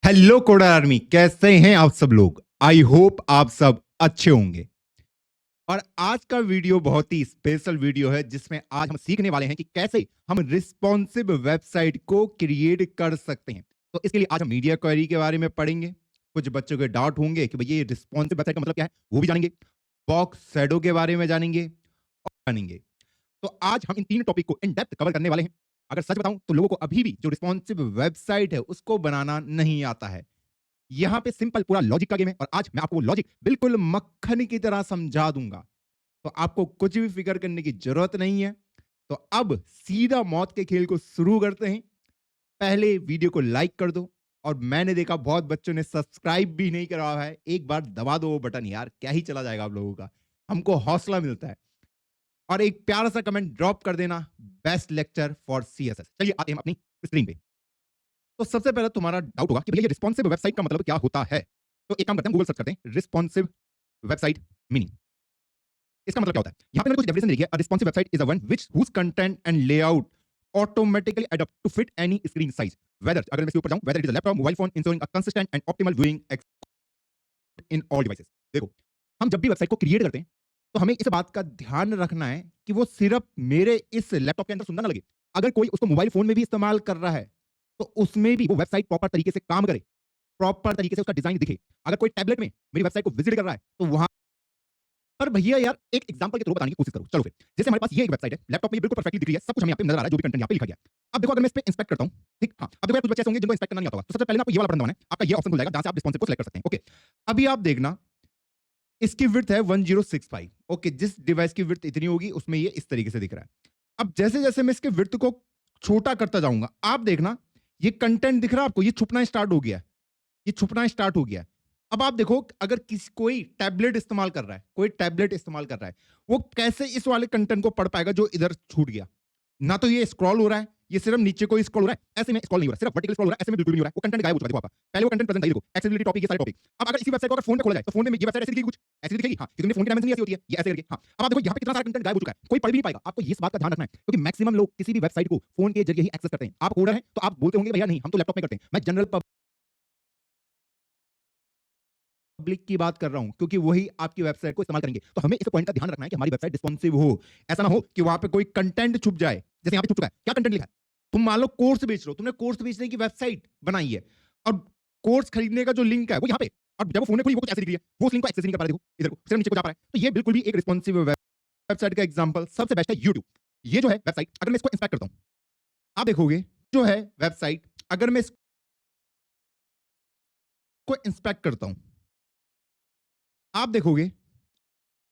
Hello coder army, कैसे हैं आप सब लोग। आई होप आप सब अच्छे होंगे। और आज का वीडियो बहुत ही स्पेशल वीडियो है जिसमें आज हम सीखने वाले हैं कि कैसे हम रिस्पॉन्सिव वेबसाइट को क्रिएट कर सकते हैं। तो इसके लिए आज हम मीडिया क्वेरी के बारे में पढ़ेंगे। कुछ बच्चों के डाउट होंगे कि भैया ये रिस्पॉन्सिव वेबसाइट का मतलब क्या है, वो भी जानेंगे। बॉक्स शैडो के बारे में जानेंगे और जानेंगे। तो आज हम इन तीन टॉपिक को इन डेप्थ कवर करने वाले हैं। अगर सच बताऊं तो लोगों को अभी भी जो रिस्पॉन्सिव वेबसाइट है उसको बनाना नहीं आता है। यहाँ पे सिंपल पूरा लॉजिक का गेम है और आज मैं आपको वो लॉजिक बिल्कुल मक्खन की तरह समझा दूंगा। तो आपको कुछ भी फिक्र करने की जरूरत नहीं है। तो अब सीधा मौत के खेल को शुरू करते हैं। पहले वीडियो को लाइक कर दो और मैंने देखा बहुत बच्चों ने सब्सक्राइब भी नहीं करा है। एक बार दबा दो वो बटन यार, क्या ही चला जाएगा आप लोगों का, हमको हौसला मिलता है। और एक प्यारा सा कमेंट ड्रॉप कर देना, बेस्ट लेक्चर फॉर सीएसएस। चलिए आते हैं अपनी स्क्रीन पे। तो सबसे पहले तुम्हारा डाउट होगा कि भैया ये रिस्पॉन्सिव वेबसाइट का मतलब क्या होता है। तो एक काम करते हैं, गूगल सर्च करते हैं रिस्पॉन्सिव वेबसाइट मीनिंग। इसका मतलब क्या होता है। यहां पे मैंने कुछ डेफिनेशन लिखी है। A responsive website is a one which whose content and layout automatically adopt to fit any screen size, whether, अगर मैं इसके ऊपर जाऊं, whether it is a laptop, mobile phone, ensuring a consistent and optimal viewing in all devices. देखो, हम जब भी website को क्रिएट करते हैं तो हमें इस बात का ध्यान रखना है कि वो सिर्फ मेरे इस लैपटॉप के अंदर सुंदर ना लगे। अगर कोई उसको मोबाइल फोन में भी इस्तेमाल कर रहा है तो उसमें भी वो वेबसाइट प्रॉपर तरीके से काम करे, प्रॉपर तरीके से उसका डिजाइन दिखे। अगर कोई टैबलेट में मेरी वेबसाइट को विजिट कर रहा है तो वहां पर भैया यार एक एग्जांपल के थ्रू बताने की कोशिश करो। चलो फिर, जैसे हमारे पास ये एक वेबसाइट है, लैपटॉप में ये बिल्कुल परफेक्टली दिख रही है, सब कुछ हमें यहाँ पे नजर आ रहा है, जो भी कंटेंट यहाँ पे लिखा गया है। अब देखो, अगर मैं इस पे इंस्पेक्ट करता हूँ, ठीक, हाँ, अब देखो यार कुछ बच्चे ऐसे होंगे जिनको इंस्पेक्ट करना नहीं आता होगा, तो सबसे पहले ना आपको ये वाला बटन दबाना है, आपका ये ऑप्शन खुल जाएगा जहां से आप रिस्पॉन्सिव को सिलेक्ट कर सकते हैं। ओके, अभी आप देखना, इसकी विड्थ है 1065। ओके, जिस डिवाइस की विड्थ इतनी होगी उसमें ये इस तरीके से दिख रहा है। अब जैसे जैसे मैं इसके विड्थ को छोटा करता जाऊंगा, आप देखना ये कंटेंट दिख रहा है आपको, ये छुपना स्टार्ट हो गया है, ये छुपना स्टार्ट हो गया है। अब आप देखो, अगर कोई टैबलेट इस्तेमाल कर रहा है, कोई टैबलेट इस्तेमाल कर रहा है, वो कैसे इस वाले कंटेंट को पढ़ पाएगा जो इधर छूट गया। ना तो ये स्क्रॉल हो रहा है, ये सिर्फ नीचे को स्क्रॉल हो रहा है, ऐसे में स्क्रॉल नहीं हो रहा है, सिर्फ वर्टिकल स्क्रॉल हो रहा है, ऐसे में बिल्कुल नहीं हो रहा है, वो कंटेंट गायब हो चुका है। देखो आपका पहले वो कंटेंट प्रेजेंट था, ये देखो एक्सेसिबिलिटी टॉपिक, ये सारे टॉपिक। अब अगर इसी वेबसाइट को अगर फोन पे खोला जाए तो फोन में ये वेबसाइट ऐसे दिखेगी, कुछ ऐसे दिखेगी, हाँ, क्योंकि फोन की डायमेंशन ऐसी होती है, ये ऐसे करके, हाँ। अब आप देखो यहाँ पे कितना सारा कंटेंट गायब हो चुका है, कोई पढ़ भी नहीं पाएगा। आपको इस बात का ध्यान रखना है क्योंकि मैक्सिमम लोग किसी भी वेबसाइट को फोन के जरिए ही एक्सेस करते हैं। आप कोडर हैं तो आप बोलते होंगे भैया नहीं, हम तो लैपटॉप में करते हैं। मैं जनरल पब्लिक की बात कर रहा हूं क्योंकि वही आपकी वेबसाइट को इस्तेमाल करेंगे। तो हमें इस पॉइंट का ध्यान रखना है कि हमारी वेबसाइट रिस्पॉन्सिव हो। ऐसा ना हो कि वहां पे कोई कंटेंट छुप जाए, जैसे यहां पे छुप चुका है। क्या कंटेंट लिखा है, तुम मान लो कोर्स बेच रहे हो, तुमने कोर्स बेचने की वेबसाइट बनाई है और कोर्स खरीदने का जो लिंक है वो यहाँ पे, और जब वो फोन में खुली वो कुछ ऐसे दिख रही है, वो उस लिंक को एक्सेस नहीं कर पा रहे, देखो इधर को सिर्फ नीचे को जा पा रहा है। तो ये बिल्कुल भी एक रिस्पॉन्सिव वेबसाइट का एग्जांपल सबसे बेस्ट है यूट्यूब। ये जो है वेबसाइट, अगर मैं इसको इंस्पेक्ट करता हूं, आप देखोगे जो है वेबसाइट, अगर मैं इसको इंस्पेक्ट करता हूं, आप देखोगे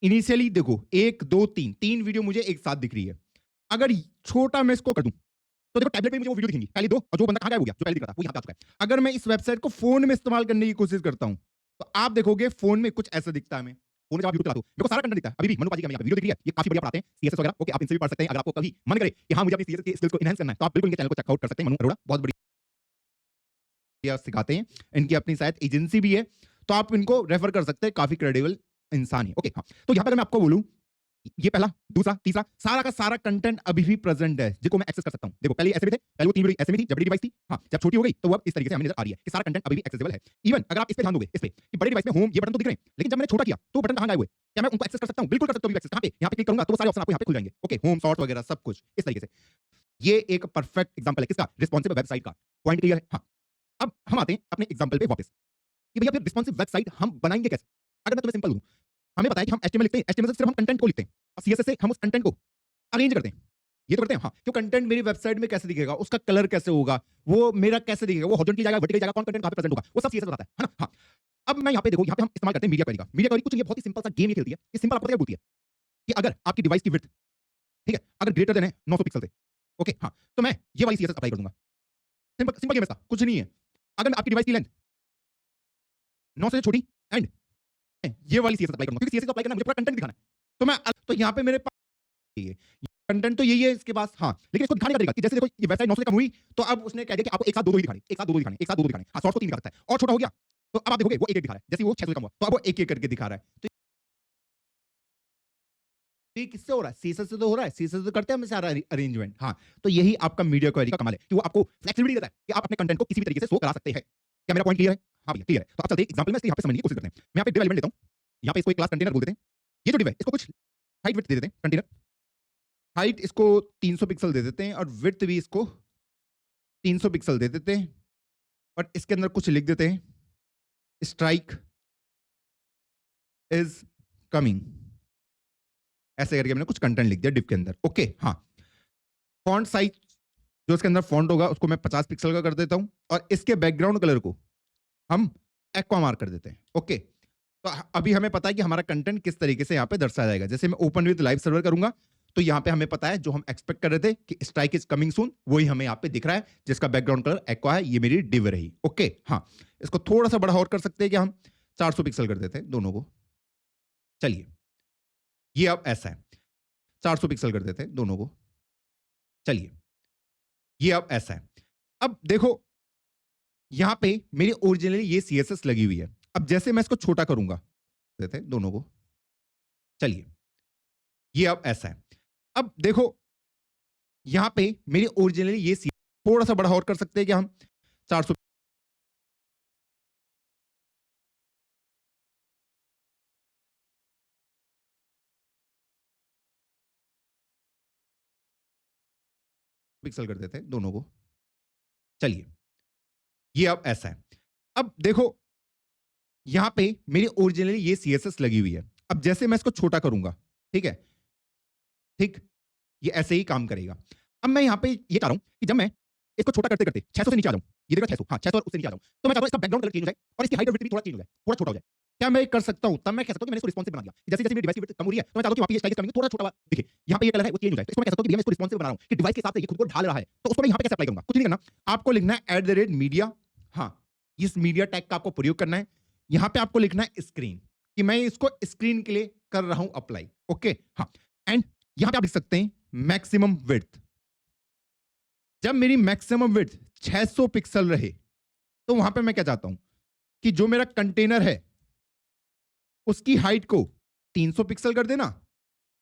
इनिशियली देखो 1 2 3 3 वीडियो मुझे एक साथ दिख रही है। अगर छोटा मैं इसको कर दूं तो देखो टैबलेट पे मुझे वो वीडियो दिखेंगी, पहले दो, और जो बंदा कहां गायब हो गया, जो पहले दिख रहा था वो यहां पे आ चुका है। अगर मैं इस वेबसाइट को फोन में इस्तेमाल करने की कोशिश करता हूं तो आप देखोगे फोन में कुछ ऐसा दिखता है। मैं फोन में जब आप यूट्यूब चलाते हो मेरे को सारा कंटेंट दिखता है। अभी भी मनु पाजी का यहाँ पे वीडियो दिख रही है, ये काफी बढ़िया पढ़ाते हैं सीएसएस वगैरह। ओके, आप इनसे भी पढ़ सकते हैं। अगर आपको कभी मन करे कि हाँ मुझे अपनी सीएसएस की स्किल्स को एनहांस करना है तो आप बिल्कुल इनके चैनल को चेकआउट कर सकते हैं। मनु अरोड़ा बहुत बढ़िया सिखाते हैं, इनकी अपनी शायद एजेंसी भी है, तो आप इनको रेफर कर सकते हैं, काफी क्रेडिबल इंसान है। ओके, हाँ, तो यहाँ पर मैं आपको बोलूं, ये पहला, दूसरा, तीसरा, सारा का सारा कंटेंट अभी भी प्रेजेंट है जिसको मैं एक्सेस कर सकता हूं। देखो पहले ऐसे भी थे, पहले वो 3 वीडियो ऐसे में थी जब बड़ी डिवाइस थी, हाँ, जब छोटी हो गई तो वो अब इस तरीके से हमें नजर आ रही है कि सारा कंटेंट अभी भी एक्सेसिबल है। इवन अगर आप इस पे ध्यान दोगे, इस पे कि बड़ी डिवाइस में होम ये बटन तो दिख रहे हैं, लेकिन जब मैंने छोटा किया तो बटन कहां गायब हुए। क्या मैं उनको एक्सेस कर सकता हूं? बिल्कुल कर सकता हूं। एक्सेस कहां पे, यहां पे क्लिक करूंगा तो वो सारे ऑप्शन आपको यहां पे खुल जाएंगे। ओके, होम, शॉर्ट वगैरह सब कुछ इस तरीके से। ये एक परफेक्ट एग्जांपल है किसका, रिस्पॉन्सिव वेबसाइट का। पॉइंट क्लियर है? हाँ। अब हम आते हैं अपने एग्जांपल पे वापस कि भैया फिर रिस्पॉन्सिव वेबसाइट हम बनाएंगे कैसे। अगर मैं तुम्हें सिंपल हूं, हमें पता है कि हम एचटीएमएल लिखते हैं, एचटीएमएल से सिर्फ हम कंटेंट को लिखते हैं और सीएसएस से हम उस कंटेंट को अरेंज करते हैं। ये तो करते हैं, हाँ। क्यों, कंटेंट मेरी वेबसाइट में कैसे दिखेगा, उसका कलर कैसे होगा, वो मेरा कैसे दिखेगा, वो हॉरिजॉन्टली जाएगा, वर्टिकली जाएगा, कौन कंटेंट कहां पे प्रेजेंट होगा, वो सब सीएसएस बताता है ना। हाँ। अब मैं यहाँ पे देखो, यहाँ पे हम इस्तेमाल करते हैं मीडिया क्वेरी का। मीडिया क्वेरी कुछ ये बहुत ही सिंपल सा गेम ये खेलती है। ये सिंपल आपको क्या बोलती है कि अगर आपकी डिवाइस की विड्थ, ठीक है, अगर ग्रेटर देन है 900 पिक्सल से, ओके, हाँ, तो मैं ये वाली सीएसएस अप्लाई कर दूंगा। सिंपल सिंपल गेम है इसका, कुछ नहीं है। अगर आपकी डिवाइस की लेंथ 9 से छोटी एंड ये वाली सीएसएस अप्लाई करूंगा, क्योंकि सीएसएस अप्लाई करना मुझे पूरा कंटेंट दिखाना है। तो मैं तो यहाँ पे मेरे ये कंटेंट तो यही है इसके पास, हाँ, लेकिन इसको दिखाने का तरीका कि जैसे देखो ये वेबसाइट 900 से कम हुई तो अब उसने कह दिया कि आपको एक साथ दो ही दिखाने, एक साथ दो दिखाने, एक साथ दो दिखाने, हाँ, शॉर्ट्स को 3 दिखा सकता है। और छोटा हो गया तो अब आप देखोगे वो एक एक दिखा रहा है, जैसे वो 600 से कम हुआ तो अब वो एक एक करके दिखा रहा है। तो ये किससे हो रहा है, सीएसएस से तो हो रहा है, सीएसएस से करते हैं हम सारा अरेंजमेंट। हाँ, तो यही आपका मीडिया क्वेरी का कमाल है कि वो आपको फ्लेक्सिबिलिटी देता है कि आप अपने कंटेंट को किसी भी तरीके से शो करा सकते हैं। क्या मेरा पॉइंट क्लियर है? हाँ भैया क्लियर है। तो अब चलते हैं एग्जांपल में, इसको यहाँ पे समझने की कोशिश करते हैं। मैं यहाँ पे डिव एलिमेंट लेता हूँ, यहाँ पे इसको एक क्लास कंटेनर बोल देते हैं। ये जो डिव है इसको कुछ हाइट विड्थ दे देते हैं। कंटेनर हाइट इसको 300 पिक्सल दे देते हैं और विड्थ भी इसको 300 पिक्सल दे देते हैं, और इसके अंदर कुछ लिख देते हैं, स्ट्राइक इज कमिंग। ऐसे करके मैंने कुछ कंटेंट लिख दिया डिव के अंदर। ओके हाँ, फॉन्ट साइज जो इसके अंदर फॉन्ट होगा उसको मैं 50 पिक्सल का कर देता हूं, और इसके बैकग्राउंड कलर को हम एक्वा मार्क कर देते हैं। ओके, तो अभी हमें पता है कि हमारा कंटेंट किस तरीके से यहाँ पे दर्शाया जाएगा। जैसे मैं ओपन विद लाइव सर्वर करूंगा तो यहाँ पे हमें पता है जो हम एक्सपेक्ट कर रहे थे कि स्ट्राइक इज कमिंग सून, वही हमें यहाँ पे दिख रहा है, जिसका बैकग्राउंड कलर एक्वा है। ये मेरी डिव रही। ओके हाँ, इसको थोड़ा सा बड़ा और कर सकते हैं कि हम 400 पिक्सल कर देते हैं दोनों को। चलिए, ये अब ऐसा है, 400 पिक्सल कर देते हैं दोनों को। चलिए, ये अब ऐसा है। अब देखो यहां पे मेरी ओरिजिनली ये सीएसएस लगी हुई है। अब जैसे मैं इसको छोटा करूंगा देते हैं दोनों को। चलिए, ये अब ऐसा है। अब देखो यहां पे मेरी ओरिजिनली ये थोड़ा सा बड़ा और कर सकते हैं कि हम 400 पिक्सल कर देते हैं दोनों को। चलिए, ये अब ऐसा है। अब देखो यहां पे मेरी ओरिजिनली ये सीएसएस लगी हुई है। अब जैसे मैं इसको छोटा करूंगा, ठीक है, ठीक, ये ऐसे ही काम करेगा। अब मैं यहां पे ये चाह रहा हूं कि जब मैं इसको छोटा करते करते 600 से नीचे आ जाऊं, ये देखो 600, हाँ 600 और उससे नीचे आ जाऊं, तो मैं चाहता हूं इसका बैकग्राउंड कलर चेंज हो जाए और इसकी हाइट और विड्थ भी थोड़ा चेंज हो जाए, थोड़ा छोटा हो जाए। क्या मैं कर सकता हूं? तब मैं कह सकता हूं कि मैंने इसको रिस्पॉन्सिव बना दिया। जैसे जैसे मेरी डिवाइस की विड्थ कम हो रही है तो मैं चाहता हूं कि वहां पे ये स्टाइल कमिंग थोड़ा छोटा दिखे, यहां पे ये कलर है वो चेंज हो जाए। तो इसको मैं कह सकता हूं कि भैया मैं इसको रिस्पॉन्सिव बना रहा हूं कि डिवाइस के हिसाब से ये खुद को ढाल रहा है। तो उसको मैं यहां पे कैसे अप्लाई करूंगा? कुछ नहीं करना, आपको लिखना है @media। हाँ, इस मीडिया टैग का आपको प्रयोग करना है। यहां पे आपको लिखना है स्क्रीन, कि मैं इसको स्क्रीन के लिए कर रहा हूं अप्लाई। ओके हाँ, एंड यहां पे आप लिख सकते हैं मैक्सिमम विड्थ। जब मेरी मैक्सिमम विड्थ 600 पिक्सल रहे तो वहां पे मैं क्या चाहता हूं कि जो मेरा कंटेनर है उसकी हाइट को 300 पिक्सल कर देना,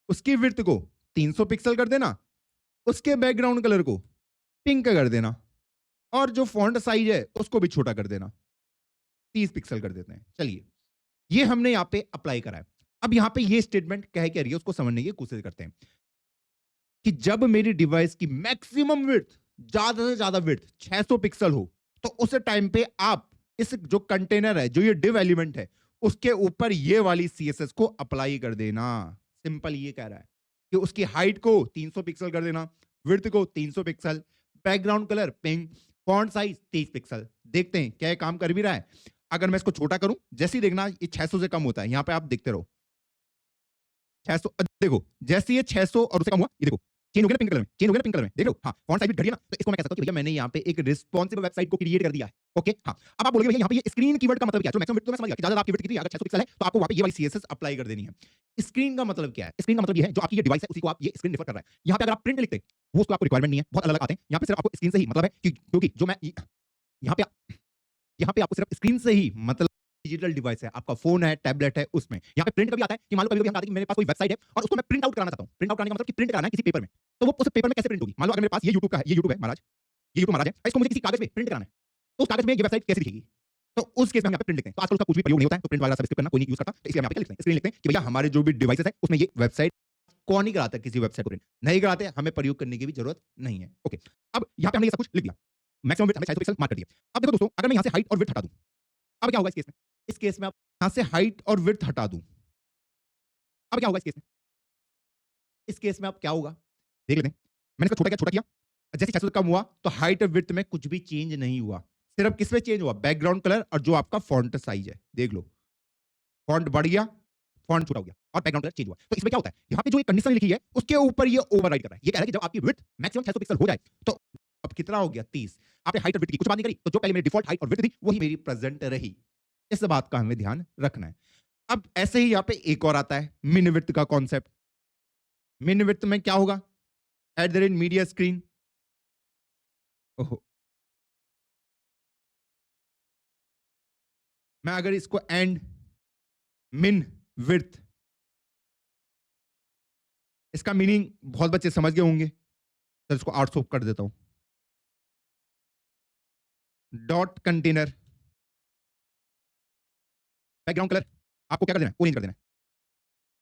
उसकी विड्थ को 300 पिक्सल कर देना, उसके बैकग्राउंड कलर को पिंक कर देना, और जो फॉन्ट साइज है उसको भी छोटा कर देना, 30 पिक्सल कर देते हैं। चलिए, ये हमने यहां पे अप्लाई करा है। अब यहां पे ये स्टेटमेंट कह के रही है, उसको समझने की कोशिश करते हैं कि जब मेरी डिवाइस की मैक्सिमम विड्थ, ज्यादा से ज्यादा विड्थ 600 पिक्सल हो, तो उस टाइम पे आप इस जो कंटेनर है, जो ये डिव एलिमेंट है, उसके ऊपर ये वाली सीएसएस को अप्लाई कर देना। सिंपल ये कह रहा है कि उसकी हाइट को 300 पिक्सल कर देना, विड्थ को 300 pixel, background colour pink, font size 30 pixel. देखते हैं क्या ये काम कर भी रहा है। अगर मैं इसको छोटा करूं, जैसे ही देखना ये 600 से कम होता है, यहां पे आप देखते रहो 600, देखो जैसे ये 600 और उससे कम हुआ, ये देखो चेंज हो गया ना पिंक कलर में, चेंज हो गया ना पिंक कलर में, देख लो। हाँ, फॉन्ट साइज भी घट गया ना, तो इसको मैं कह सकता हूं कि भैया मैंने यहाँ पे एक रिस्पॉन्सिव वेबसाइट को क्रिएट कर दिया है। ओके हाँ, अब आप बोलोगे भैया यहाँ पे ये स्क्रीन कीवर्ड का मतलब क्या है? जो मैक्सिमम विड्थ तो मैं समझ गया कि ज्यादा आपकी विड्थ कितनी है, अगर 600 पिक्सल है तो आपको वहां पे ये वाली सीएसएस अप्लाई कर देनी है। स्क्रीन का मतलब क्या है? स्क्रीन का मतलब ये है जो आपकी ये डिवाइस है उसी को आप ये स्क्रीन रेफर कर रहा है। यहाँ पे अगर आप प्रिंट लिखते वो उसको आपको रिक्वायरमेंट नहीं है, बहुत अलग आते हैं। यहाँ पे सिर्फ आपको स्क्रीन से ही मतलब है कि क्योंकि जो मैं यहाँ पे आपको सिर्फ स्क्रीन से ही मतलब डिजिटल डिवाइस है, आपका फोन है, टैबलेट है, उसमें यहाँ पे प्रिंट कभी आता है कि मान लो कभी-कभी हम चाहते हैं कि मेरे पास कोई वेबसाइट है और उसको मैं प्रिंट आउट कराना चाहता हूँ। प्रिंट आउट कराने का मतलब कि प्रिंट कराना है किसी पेपर में, तो वो उस पेपर में कैसे प्रिंट होगी? मान लो अगर मेरे पास ये यूट्यूब का है, ये यूट्यूब है महाराज, ये यूट्यूब महाराज है, इसको मुझे किसी कागज पे प्रिंट कराना है, तो उस कागज में ये वेबसाइट कैसे दिखेगी? तो उस केस में हम यहाँ पे प्रिंट लिखते हैं। तो आजकल उसका कुछ भी प्रयोग नहीं होता है, तो प्रिंट वगैरह सब स्किप करना कोई नहीं यूज करता, तो इसलिए हम यहाँ पे क्या लिखते हैं? स्क्रीन लिखते हैं कि भैया हमारे जो भी डिवाइसेस है उसमें ये वेबसाइट कौन नहीं कराता, किसी वेबसाइट को प्रिंट नहीं कराते, हमें प्रयोग करने की भी जरूरत नहीं है। ओके, अब यहाँ पे हमने ये सब कुछ लिख दिया, मैक्सिमम विड्थ हमें 600 पिक्सल मार्क कर दिया। अब देखो दोस्तों, अगर मैं यहाँ से हाइट और विड्थ हटा दूं, अब क्या होगा इस केस में? इस केस में आप यहां से हाइट और विड्थ हटा दूं, अब क्या होगा इस केस में? इस केस में अब क्या होगा देख लेते हैं। मैंने इसको छोटा किया, जैसे 600 से कम हुआ तो हाइट और विड्थ में कुछ भी चेंज नहीं हुआ, सिर्फ किस में चेंज हुआ? बैकग्राउंड कलर और जो आपका फॉन्ट साइज है, देख लो फॉन्ट बढ़ गया, फॉन्ट छोटा हो गया और बैकग्राउंड कलर चेंज हुआ। तो इसमें क्या होता है? यहाँ पे जो ये कंडीशन लिखी है उसके ऊपर ये ओवरराइड कर रहा है। ये कह रहा है कि जब आपकी विड्थ मैक्सिमम 600 पिक्सल हो जाए तो अब कितना हो गया? 30। आपने हाइट और विड्थ की कुछ बात नहीं करी, तो जो पहले मेरी डिफॉल्ट हाइट और विड्थ थी वही मेरी प्रेजेंट रही। इस बात का हमें ध्यान रखना है। अब ऐसे ही यहाँ पे एक और आता है मिन विड्थ का कॉन्सेप्ट। मिन विड्थ में क्या होगा? @media screen। ओहो, मैं अगर इसको एंड मिन विड्थ, इसका मीनिंग बहुत बच्चे समझ गए होंगे, तो इसको 800 कर देता हूं। डॉट कंटेनर बैकग्राउंड कलर आपको क्या कर देना है, ऑरेंज कर देना है,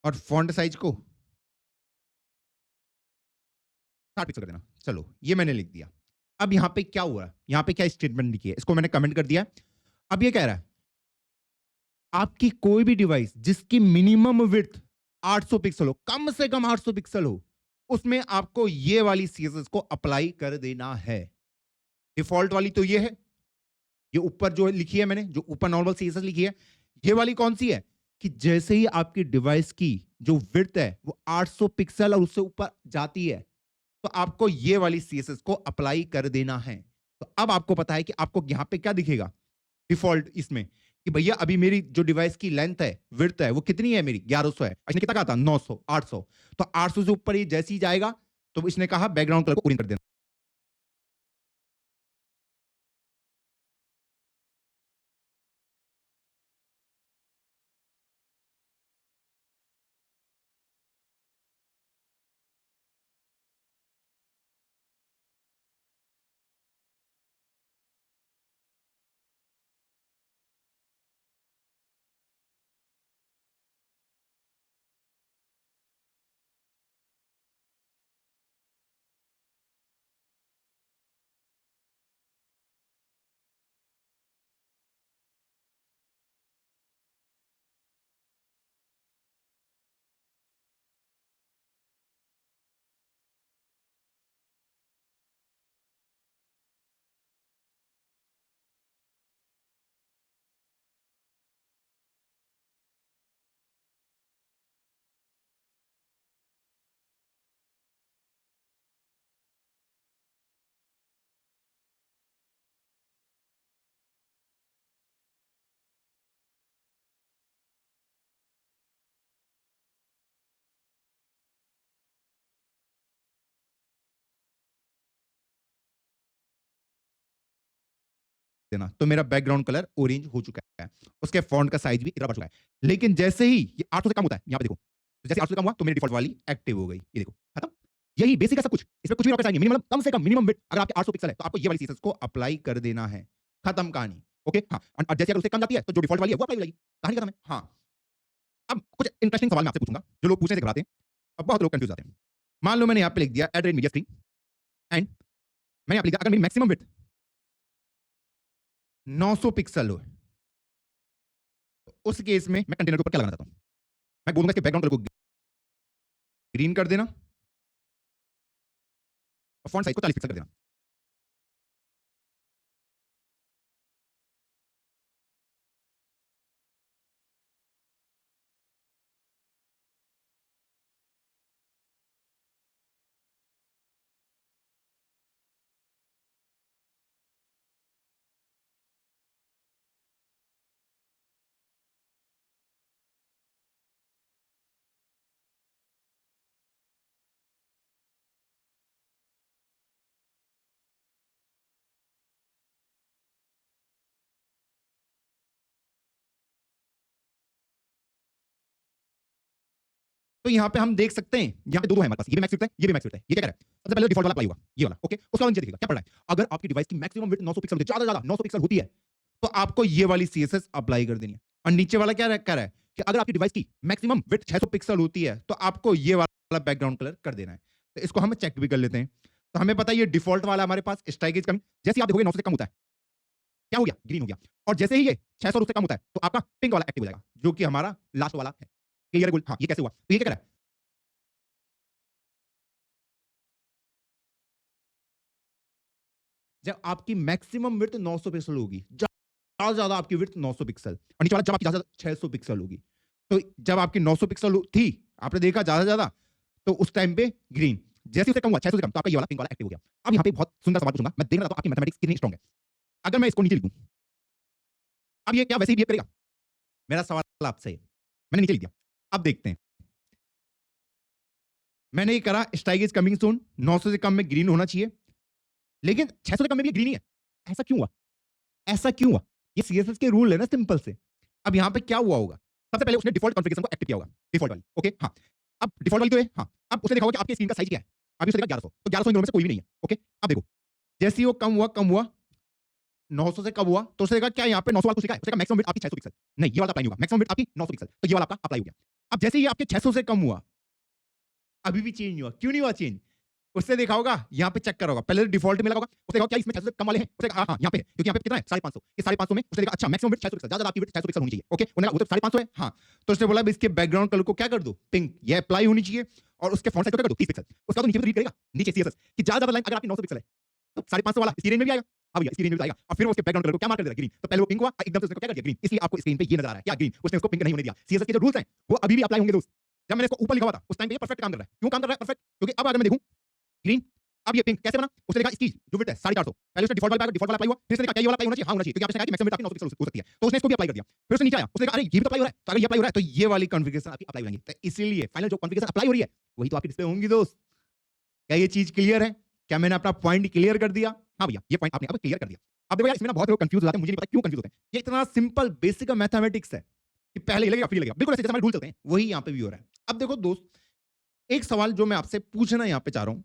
और फॉन्ट साइज को 60 पिक्सल कर देना। चलो ये मैंने लिख दिया। अब यहां पे क्या हुआ, यहां पे क्या स्टेटमेंट लिखी है, इसको मैंने कमेंट कर दिया। अब ये कह रहा है आपकी कोई भी डिवाइस जिसकी मिनिमम विड्थ 800 पिक्सल हो, कम से कम 800 पिक्सल हो, उसमें आपको ये वाली सीएसएस को अप्लाई कर देना है। डिफॉल्ट वाली तो ये है, ये ऊपर जो लिखी है मैंने, जो ऊपर नॉर्मल सीएसएस लिखी है। ये वाली कौन सी है कि जैसे ही आपकी डिवाइस की जो विड्थ है वो 800 पिक्सल और उससे ऊपर जाती है, तो आपको ये वाली सीएसएस को अप्लाई कर देना है। तो अब आपको पता है कि आपको यहां पे क्या दिखेगा डिफॉल्ट इसमें, कि भैया अभी मेरी जो डिवाइस की लेंथ है, विड्थ है, वो कितनी है, मेरी 1100 है। इसने कितना कहा था, 900, 800। तो 800 से ऊपर ये जैसे ही जाएगा तो इसने कहा बैकग्राउंड कलर को ऑरेंज कर देना। देना तो मेरा बैकग्राउंड कलर ऑरेंज हो चुका है, उसके फॉन्ट का साइज भी इतना बढ़ चुका है। लेकिन जैसे ही ये 800 से कम होता है, यहां पे देखो, तो जैसे 800 से कम हुआ तो मेरी डिफॉल्ट वाली एक्टिव हो गई, ये देखो खत्म। यही बेसिक है सब कुछ, इसमें कुछ भी रॉकेट साइंस नहीं, मिनिमम कम से कम मिनिमम बिट अगर आपके 800 पिक्सल है तो आपको ये वाली सीएसएस को अप्लाई कर देना है, खत्म कहानी। ओके हाँ, और जैसे अगर उससे कम जाती है तो जो डिफॉल्ट वाली है वो अप्लाई हो जाएगी, कहानी खत्म है। हाँ, अब कुछ इंटरेस्टिंग सवाल मैं आपसे पूछूंगा जो लोग पूछने से घबराते हैं, अब बहुत लोग कंफ्यूज आते हैं। मान लो मैंने यहाँ पे लिख दिया add rate media stream, and मैंने यहाँ पे लिखा अगर मेरी मैक्सिमम विड्थ 900 पिक्सल हो, तो उस केस में मैं कंटेनर के ऊपर क्या लगाना चाहता हूँ, मैं बोलूंगा इसके बैकग्राउंड कलर को ग्रीन कर देना और फॉन्ट साइज को 40 पिक्सल कर देना। तो यहाँ पे हम देख सकते हैं, यहाँ पे दो है हमारे पास, ये भी मैक्स विड्थ है, ये भी मैक्स विड्थ है। ये क्या कह रहा है, सबसे पहले डिफॉल्ट वाला अप्लाई होगा, ये वाला। ओके, उसका नीचे देखिएगा क्या पड़ रहा है, अगर आपकी डिवाइस की मैक्सिमम विड्थ 900 पिक्सल होती है, ज्यादा ज्यादा 900 पिक्सल होती है, तो आपको ये वाली सीएसएस अप्लाई कर देनी है। और नीचे वाला क्या कह रहा है कि अगर आपकी डिवाइस की मैक्सिमम विड्थ 600 पिक्सल होती है तो आपको ये वाला बैकग्राउंड कलर कर देना है। तो इसको हम चेक भी कर लेते हैं। तो हमें पता है ये डिफॉल्ट वाला हमारे पास स्ट्राइक एज कम, जैसे आप देखोगे 900 से कम होता है, क्या हो गया, ग्रीन हो गया। और जैसे ही ये 600 से कम होता है तो आपका पिंक वाला एक्टिव हो जाएगा, जो कि हमारा लास्ट वाला है। क्लियर है? हाँ, ये कैसे हुआ, तो ये क्या कह रहा है, जब आपकी मैक्सिमम विड्थ 900 पिक्सल होगी, ज्यादा ज्यादा आपकी विड्थ 900 पिक्सल, और नीचे वाला जब आपकी ज्यादा 600 पिक्सल होगी, तो जब आपकी 900 पिक्सल थी, आपने देखा ज्यादा ज्यादा, तो उस टाइम पे ग्रीन, जैसे उसे कम हुआ 600 से कम, तो आपका ये वाला पिंक वाला एक्टिव हो गया। अब यहाँ पे बहुत सुंदर सवाल पूछूंगा, मैं देखना चाहता हूं आपकी मैथमेटिक्स कितनी स्ट्रांग है। अगर मैं इसको नीचे लिख दूं, अब ये क्या वैसे ही बिहेव करेगा, मेरा सवाल आपसे है। मैंने नीचे लिख दिया, अब देखते हैं। मैंने ये करा स्ट्राइक इज कमिंग सून, 900 से कम में ग्रीन होना चाहिए, लेकिन 600 से कम में भी ग्रीन ही है। ऐसा क्यों हुआ, ऐसा क्यों हुआ, ये सीएसएस के रूल है ना, सिंपल से। अब यहाँ पे क्या हुआ होगा, सबसे पहले उसने डिफॉल्ट कॉन्फ़िगरेशन को एक्टिव किया होगा, डिफॉल्ट वाली। ओके हाँ, अब डिफॉल्ट वाली तो है, हाँ। अब उसने देखा होगा कि आपके स्क्रीन का साइज क्या है, अभी उसने देखा 1100, तो 1100 इन दोनों में से कोई भी नहीं है। ओके, अब देखो जैसे ही वो कम हुआ 900 से कम हुआ तो उसने कहा क्या यहाँ पे 900 वाला कुछ लिखा है? उसने कहा मैक्सिमम विड्थ आपकी 600 पिक्सल। नहीं, ये वाला अप्लाई नहीं होगा। मैक्सिमम विड्थ आपकी 900 पिक्सल। तो ये वाला आपका अप्लाई हो गया। अब जैसे ही आपके 600 से कम हुआ, अभी भी चेंज नहीं हुआ। क्यों नहीं हुआ चेंज? उसने देखा होगा, यहाँ पे चेक करा होगा। पहले डिफॉल्ट में लगा होगा। उसने कहा क्या इसमें 600 से कम वाले हैं? उसने कहा हाँ, यहाँ पे है। क्योंकि यहाँ पे कितना है? 550। ये 550 में उसने देखा अच्छा मैक्सिमम विड्थ 600 पिक्सल। ज़्यादा आपकी विड्थ 600 पिक्सल होनी चाहिए। ओके, उन्होंने कहा वो तो 550 है। हाँ, तो उसने बोला इसके बैकग्राउंड कलर को क्या कर दो? पिंक। ये अप्लाई होनी चाहिए और उसके फॉन्ट साइज को क्या कर दो? 30 पिक्सल। उसका तो नीचे भी रीड करेगा, नीचे सीएसएस कि ज़्यादा लाइन अगर आपकी 900 पिक्सल है, तो 550 वाला इसी रेंज में भी आएगा। हाँ भैया, इसी रेंज में भी आएगा। और फिर वो उसके बैकग्राउंड कलर को क्या मार्क कर देगा? ग्रीन। तो पहले वो पिंक हुआ, एकदम से उसने क्या कर दिया? ग्रीन। इसलिए आपको स्क्रीन पे ये नजर आ रहा है। क्या ग्रीन? उसने उसको पिंक नहीं होने दिया। सीएसएस के जो रूल्स हैं, वो अभी भी अप्लाई होंगे दोस्त। जब मैंने इसको ऊपर लिखा हुआ था, उस टाइम पे ये परफेक्ट काम कर रहा है। क्यों काम कर रहा है परफेक्ट? क्योंकि अब अगर मैं देखूं ग्रीन, अब ये पिंक कैसे बना? उसने देखा इसकी जो विड्थ है 450, पहले उसने डिफॉल्ट वाला डिफॉल्ट वाला अप्लाई हुआ, फिर उसने कहा क्या ये वाला अप्लाई होना चाहिए? हाँ होना चाहिए, क्योंकि आपने कहा कि मैक्सिमम विड्थ आपकी 900 पिक्सल हो सकती है, तो उसने इसको भी अप्लाई कर दिया। फिर उसने नीचे आया, उसने कहा अरे ये भी तो अप्लाई हो रहा है, तो अगर ये अप्लाई हो रहा है तो ये वाली कॉन्फ़िगरेशन आपकी अप्लाई हो जाएगी। तो इसीलिए फाइनल जो कॉन्फ़िगरेशन अप्लाई हो रही है, वही तो आपकी डिस्प्ले होंगी दोस्त। क्या ये चीज क्लियर है? क्या मैंने अपना पॉइंट क्लियर कर दिया? हाँ भैया, ये पॉइंट आपने अब क्लियर कर दिया। अब देखो यार, इसमें ना बहुत लोग कंफ्यूज हो जाते हैं, मुझे नहीं पता क्यों कंफ्यूज होते हैं। ये इतना सिंपल बेसिक मैथमेटिक्स है कि पहले ये लगेगा फिर ये लगेगा, बिल्कुल ऐसे जैसे हमारे रूल चलते हैं, वही यहाँ पे भी हो रहा है। अब देखो दोस्त, एक सवाल जो मैं आपसे पूछना यहाँ पे चाह रहा हूँ,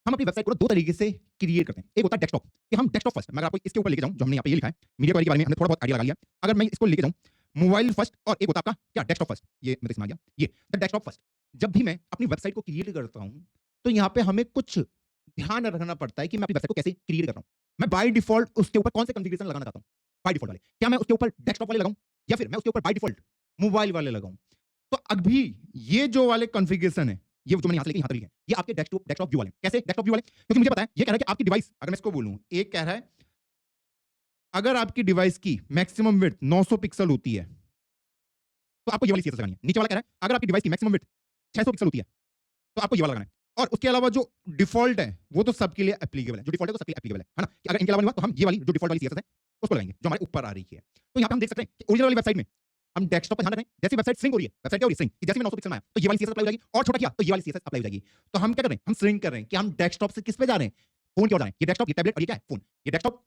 हम अपनी वेबसाइट को दो तरीके से क्रिएट करते हैं। एक होता है डेस्कटॉप, कि हम डेस्कटॉप फर्स्ट, मैं अगर आपको इसके ऊपर लेके जाऊं, जो हमने यहाँ पे ये लिखा है, मीडिया क्वालिटी के बारे में हमने थोड़ा बहुत आइडिया लगा लिया। अगर मैं इसको लेके जाऊं मोबाइल फर्स्ट, और एक होता है आपका क्या डेस्कटॉप फर्स्ट, ये मेरे इसमें आ गया, ये द डेस्कटॉप फर्स्ट। जब भी मैं अपनी वेबसाइट को क्रिएट करता हूं, तो यहाँ पे हमें कुछ ध्यान रखना पड़ता है कि मैं अपनी वेबसाइट को कैसे क्रिएट कर रहा हूँ। मैं बाय डिफॉल्ट उसके ऊपर कौन से कॉन्फ़िगरेशन लगाना चाहता हूँ, बाय डिफॉल्ट वाले। क्या मैं उसके ऊपर डेस्कटॉप वाले लगाऊं, या फिर मैं उसके ऊपर बाय डिफॉल्ट मोबाइल वाले लगाऊं? तो अभी ये जो वाले कॉन्फ़िगरेशन है, ये जो मैंने यहाँ से लेके यहाँ तक लिखे हैं, ये आपके डेस्कटॉप डेस्कटॉप व्यू वाले। कैसे डेस्कटॉप व्यू वाले? क्योंकि मुझे पता है ये कह रहा है कि आपकी डिवाइस, अगर मैं इसको बोलूं, एक कह रहा है अगर आपकी डिवाइस की मैक्सिमम विड्थ 900 पिक्सल होती है, तो आपको ये वाली सीएसएस लगानी है। नीचे वाला कह रहा है अगर आपकी डिवाइस की मैक्सिमम विड्थ 600 पिक्सल होती है, तो आपको ये वाला लगाना है। और उसके अलावा जो डिफॉल्ट है, वो तो सबके लिए एप्लीकेबल है। जो डिफॉल्ट है वो सबके लिए एप्लीकेबल है ना? कि अगर इनके अलावा नहीं हुआ, तो हम ये वाली जो डिफॉल्ट वाली सीएसएस है, उसको लगाएंगे, जो हमारे ऊपर आ रही है। तो यहाँ पे हम देख सकते हैं कि ओरिजिनल वाली वेबसाइट में हम डेस्कटॉप पर ध्यान रख रहे हैं। जैसे वेबसाइट श्रिंक हो रही है, वेबसाइट क्या हो रही है? श्रिंक। जैसे मैं 900 पिक्सल में आया, तो ये वाली सीएसएस अप्लाई हो जाएगी, और छोटा किया तो ये वाली सीएसएस अप्लाई हो जाएगी। तो हम क्या कर रहे हैं? हम श्रिंक कर रहे हैं कि हम डेस्कटॉप से किस पे जा रहे हैं? फोन की ओर जा रहे हैं। ये डेस्कटॉप, ये टैबलेट, और ये क्या है? फोन। ये डेस्कटॉप,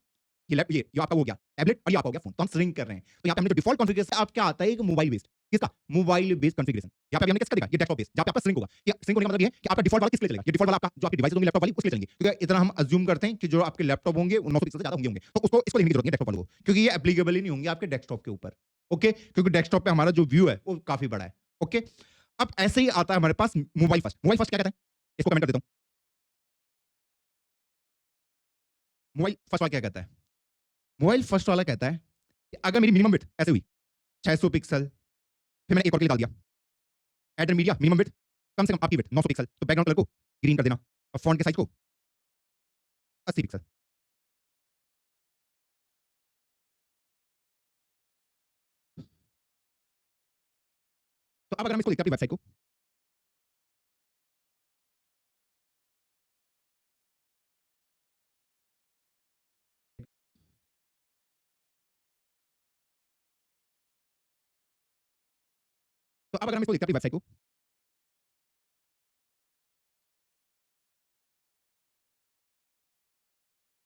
ये आपका हो गया टैबलेट, और ये आपका हो गया फोन। तो हम श्रिंक कर रहे हैं। तो यहाँ पे हमने जो डिफॉल्ट कॉन्फ़िगरेशन आप क्या आता है, एक मोबाइल बेस्ड, किसका? Mobile based configuration. यहाँ पे हमने किसका देखा? ये डेस्कटॉप बेस्ड, जहाँ पे आपका श्रिंक होगा। ये श्रिंक होने का मतलब ये है कि आपका डिफॉल्ट वाला किसके लिए चलेगा? ये डिफॉल्ट वाला आपका जो आपकी डिवाइस होंगी लैपटॉप वाली, उसके लिए चलेंगे। क्योंकि इतना हम अज्यूम करते हैं कि जो आपके लैपटॉप होंगे वो 900 पिक्सल से ज्यादा होंगे, तो उसको इसको लेने की जरूरत नहीं है डेस्कटॉप वाले को, क्योंकि ये एप्लीकेबल ही नहीं होंगे आपके डेस्कटॉप के ऊपर। ओके, क्योंकि डेस्कटॉप पे हमारा जो व्यू है वो काफी बड़ा है। ओके, अब ऐसे ही आता है हमारे पास मोबाइल फर्स्ट। मोबाइल फर्स्ट क्या कहता है? इसको कमेंट कर देता हूँ। मोबाइल फर्स्ट वाला क्या कहता है? मोबाइल फर्स्ट वाला कहता है कि अगर मेरी मिनिमम विड्थ ऐसे हुई 600 पिक्सल, फिर मैंने एक और के लिए डाल दिया एडर मीडिया मिनिमम विड्थ, कम से कम आपकी विड्थ 900 पिक्सल, तो बैकग्राउंड कलर को ग्रीन कर देना और फॉन्ट के साइज को 80 पिक्सल। तो अब अगर हम इसको देखते हैं अपनी वेबसाइट को, तो अब अगर हम इसको देखते हैं अपनी वेबसाइट को,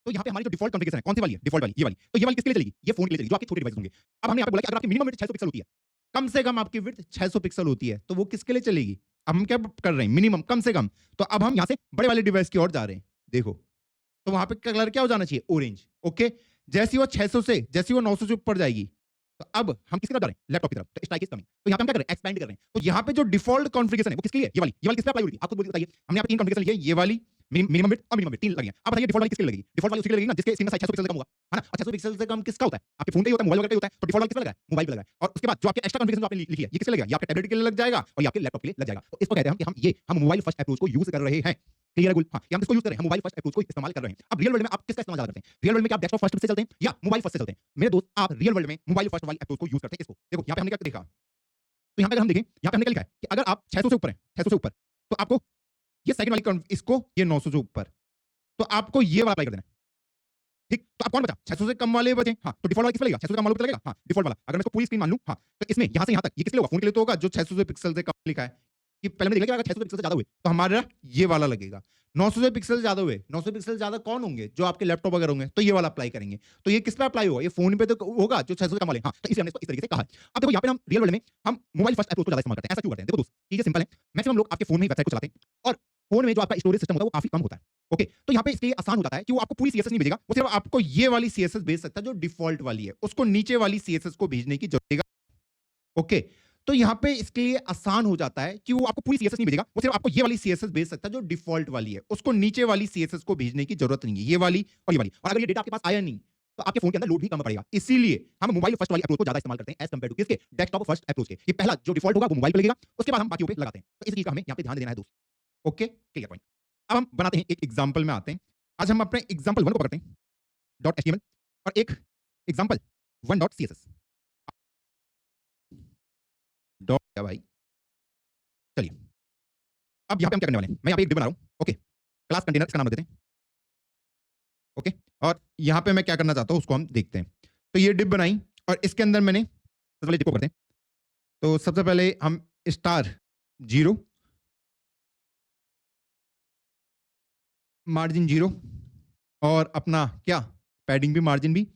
तो यहाँ पे हमारी जो डिफॉल्ट कॉन्फ़िगरेशन है, कौन सी वाली है? डिफॉल्ट वाली, ये वाली। तो ये वाली किसके लिए चलेगी? ये फोन के लिए चलेगी, जो आपके छोटे डिवाइस होंगे। अब हमने यहाँ पे बोला कि अगर आपकी मिनिमम विड्थ 600 पिक्सल होती है, कम से कम आपकी विड्थ 600 पिक्सल होती है, तो वो किसके लिए चलेगी? अब हम क्या कर रहे हैं? मिनिमम, कम से कम। तो अब हम यहाँ से बड़े वाले डिवाइस की ओर जा रहे हैं। देखो, तो वहाँ पे कलर क्या हो जाना चाहिए? ऑरेंज। ओके, जैसे ही वो 600 से, जैसे ही वो 900 से ऊपर जाएगी, तो अब हम किसकी तरफ जा रहे हैं? लैपटॉप की तरफ। तो स्ट्राइक इज कमिंग। तो यहाँ पे हम क्या कर रहे हैं? एक्सपेंड कर रहे हैं। तो यहाँ पे जो डिफॉल्ट कॉन्फ़िगरेशन है वो किसके लिए है? ये वाली किस पे अप्लाई होगी? आप खुद बताइए। हमने यहाँ पे तीन कॉन्फ़िगरेशन लिए, ये वाली, मिनिमम विड्थ और मिनिमम विड्थ, तीन लगी हैं। अब बताइए डिफॉल्ट वाली किसके लिए लगेगी? डिफॉल्ट वाली उसी के लिए लगेगी ना जिसके स्क्रीन का साइज 600 पिक्सल से कम होगा, है ना? और 600 पिक्सल से कम किसका होता है? आपके फोन का ही होता है, मोबाइल वगैरह का ही होता है। तो डिफॉल्ट वाला किसका लगा है? मोबाइल पे लगा है। और उसके बाद जो आपके एक्स्ट्रा कॉन्फ़िगरेशन जो आपने लिखी है, ये किसके लिए लगेगा? ये आपके टैबलेट के लिए लग जाएगा और ये आपके लैपटॉप के लिए लग जाएगा। तो इसको कहते हैं कि हम मोबाइल फर्स्ट अप्रोच को यूज़ कर रहे हैं। क्लियर है गुल? हाँ, ये हम इसको यूज़ कर रहे हैं, हम मोबाइल फर्स्ट अप्रोच को इस्तेमाल कर रहे हैं। अब रियल वर्ल्ड में आप किसका इस्तेमाल ज़्यादा करते हैं? रियल वर्ल्ड में क्या आप डेस्कटॉप फर्स्ट से चलते हैं या मोबाइल फर्स्ट से चलते हैं? मेरे दोस्त, आप रियल वर्ल्ड में मोबाइल फर्स्ट वाली अप्रोच को यूज़ करते हैं। इसको देखो, यहाँ पे हमने क्या देखा? तो यहाँ पे अगर हम देखें, यहाँ पे हमने क्या लिखा है कि अगर आप 600 से ऊपर हैं, 600 से ऊपर, तो आपको ये सेकंड वाली इसको, ये 900 से ऊपर, तो आपको ये वाला अप्लाई कर देना है। ठीक, तो अब कौन बचा? 600 से कम वाले बचे। हाँ, तो डिफॉल्ट वाला किस पे लगेगा? 600 से कम वालों पे लगेगा। हाँ, डिफॉल्ट वाला। अगर मैं इसको पूरी स्क्रीन मान लूं, हाँ, तो इसमें यहाँ से यहाँ तक ये किसके लिए होगा? फोन के लिए तो होगा जो 600 से पिक्सल से कम लिखा है। कि पहले मैंने देखा कि अगर 600 पिक्सल से ज्यादा हुए तो हमारा ये वाला लगेगा। 900 से पिक्सल ज्यादा हुए, 900 पिक्सल ज्यादा कौन होंगे? जो आपके लैपटॉप वगैरह होंगे, तो ये वाला अप्लाई करेंगे। तो ये किस पे अप्लाई होगा? ये फोन पे तो होगा जो 600 से कम वाले। हाँ, तो इसलिए हमने इसको इस तरीके से कहा है। अब देखो यहाँ पे हम रियल वर्ल्ड में हम मोबाइल फर्स्ट अप्रोच को ज्यादा इस्तेमाल करते हैं। ऐसा क्यों करते हैं? देखो दोस्त, चीजें सिंपल है। मैक्सिमम लोग आपके फोन में ही वेबसाइट को चलाते हैं और फोन में जो आपका स्टोरेज सिस्टम होता है वो काफी कम होता है। ओके, तो यहाँ पे इसके लिए आसान हो जाता है कि वो आपको पूरी सीएसएस नहीं भेजेगा, वो सिर्फ आपको ये वाली सीएसएस भेज सकता है जो डिफॉल्ट वाली है, उसको नीचे वाली सीएसएस को भेजने की जरूरत है। ओके, तो यहाँ पे इसके लिए आसान हो जाता है कि वो आपको पूरी सीएसएस नहीं भेजेगा, वो सिर्फ आपको ये वाली सीएसएस भेज सकता है जो डिफॉल्ट वाली है, उसको नीचे वाली सीएसएस को भेजने की जरूरत नहीं है, ये वाली और ये वाली। और अगर ये डेटा आपके पास आया नहीं तो आपके फोन के अंदर लोड भी कम पड़ेगा। इसीलिए हम मोबाइल फर्स्ट वाली अप्रोच को ज्यादा इस्तेमाल करते हैं एज कंपेयर टू किसके, डेस्कटॉप फर्स्ट अप्रोच के। ये पहला जो डिफॉल्ट होगा वो मोबाइल पे लगेगा, उसके बाद हम बाकियों पे लगाते हैं। तो इस चीज का हमें यहाँ पे ध्यान देना है दोस्तों। Okay, clear point. अब हम बनाते हैं एक एग्जाम्पल में आते हैं। आज हम अपने एग्जाम्पल 1 को पकड़ते हैं .html और एक एग्जाम्पल 1.css डॉट क्या भाई। चलिए, अब यहाँ पे हम क्या करने वाले हैं, मैं यहाँ पे एक डिव बना रहा हूँ। ओके, क्लास कंटेनर इसका नाम रख देते हैं। ओके, और यहाँ पे मैं क्या करना चाहता हूँ उसको हम देखते हैं। तो ये डिव बनाई और इसके अंदर मैंने सबसे पहले डिव को करते हैं। तो सबसे पहले हम स्टार 0 मार्जिन 0 और अपना क्या पैडिंग भी मार्जिन भी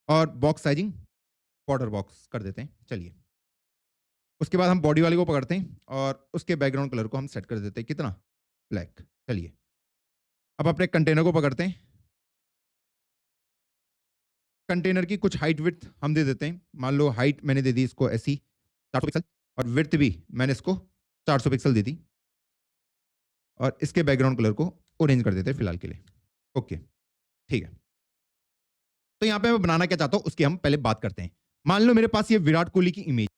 और बॉक्स साइजिंग बॉर्डर बॉक्स कर देते हैं। चलिए, उसके बाद हम बॉडी वाले को पकड़ते हैं और उसके बैकग्राउंड कलर को हम सेट कर देते हैं कितना, ब्लैक। चलिए, अब अपने कंटेनर को पकड़ते हैं। कंटेनर की कुछ हाइट विड्थ हम दे देते हैं। मान लो हाइट मैंने दे दी इसको ऐसी 400 पिक्सल और विड्थ भी मैंने इसको 400 पिक्सल दे दी और इसके बैकग्राउंड कलर को ऑरेंज कर देते हैं फिलहाल के लिए। ओके, ठीक है। तो यहाँ पे मैं बनाना क्या चाहता हूँ उसकी हम पहले बात करते हैं। मान लो मेरे पास ये विराट कोहली की इमेज,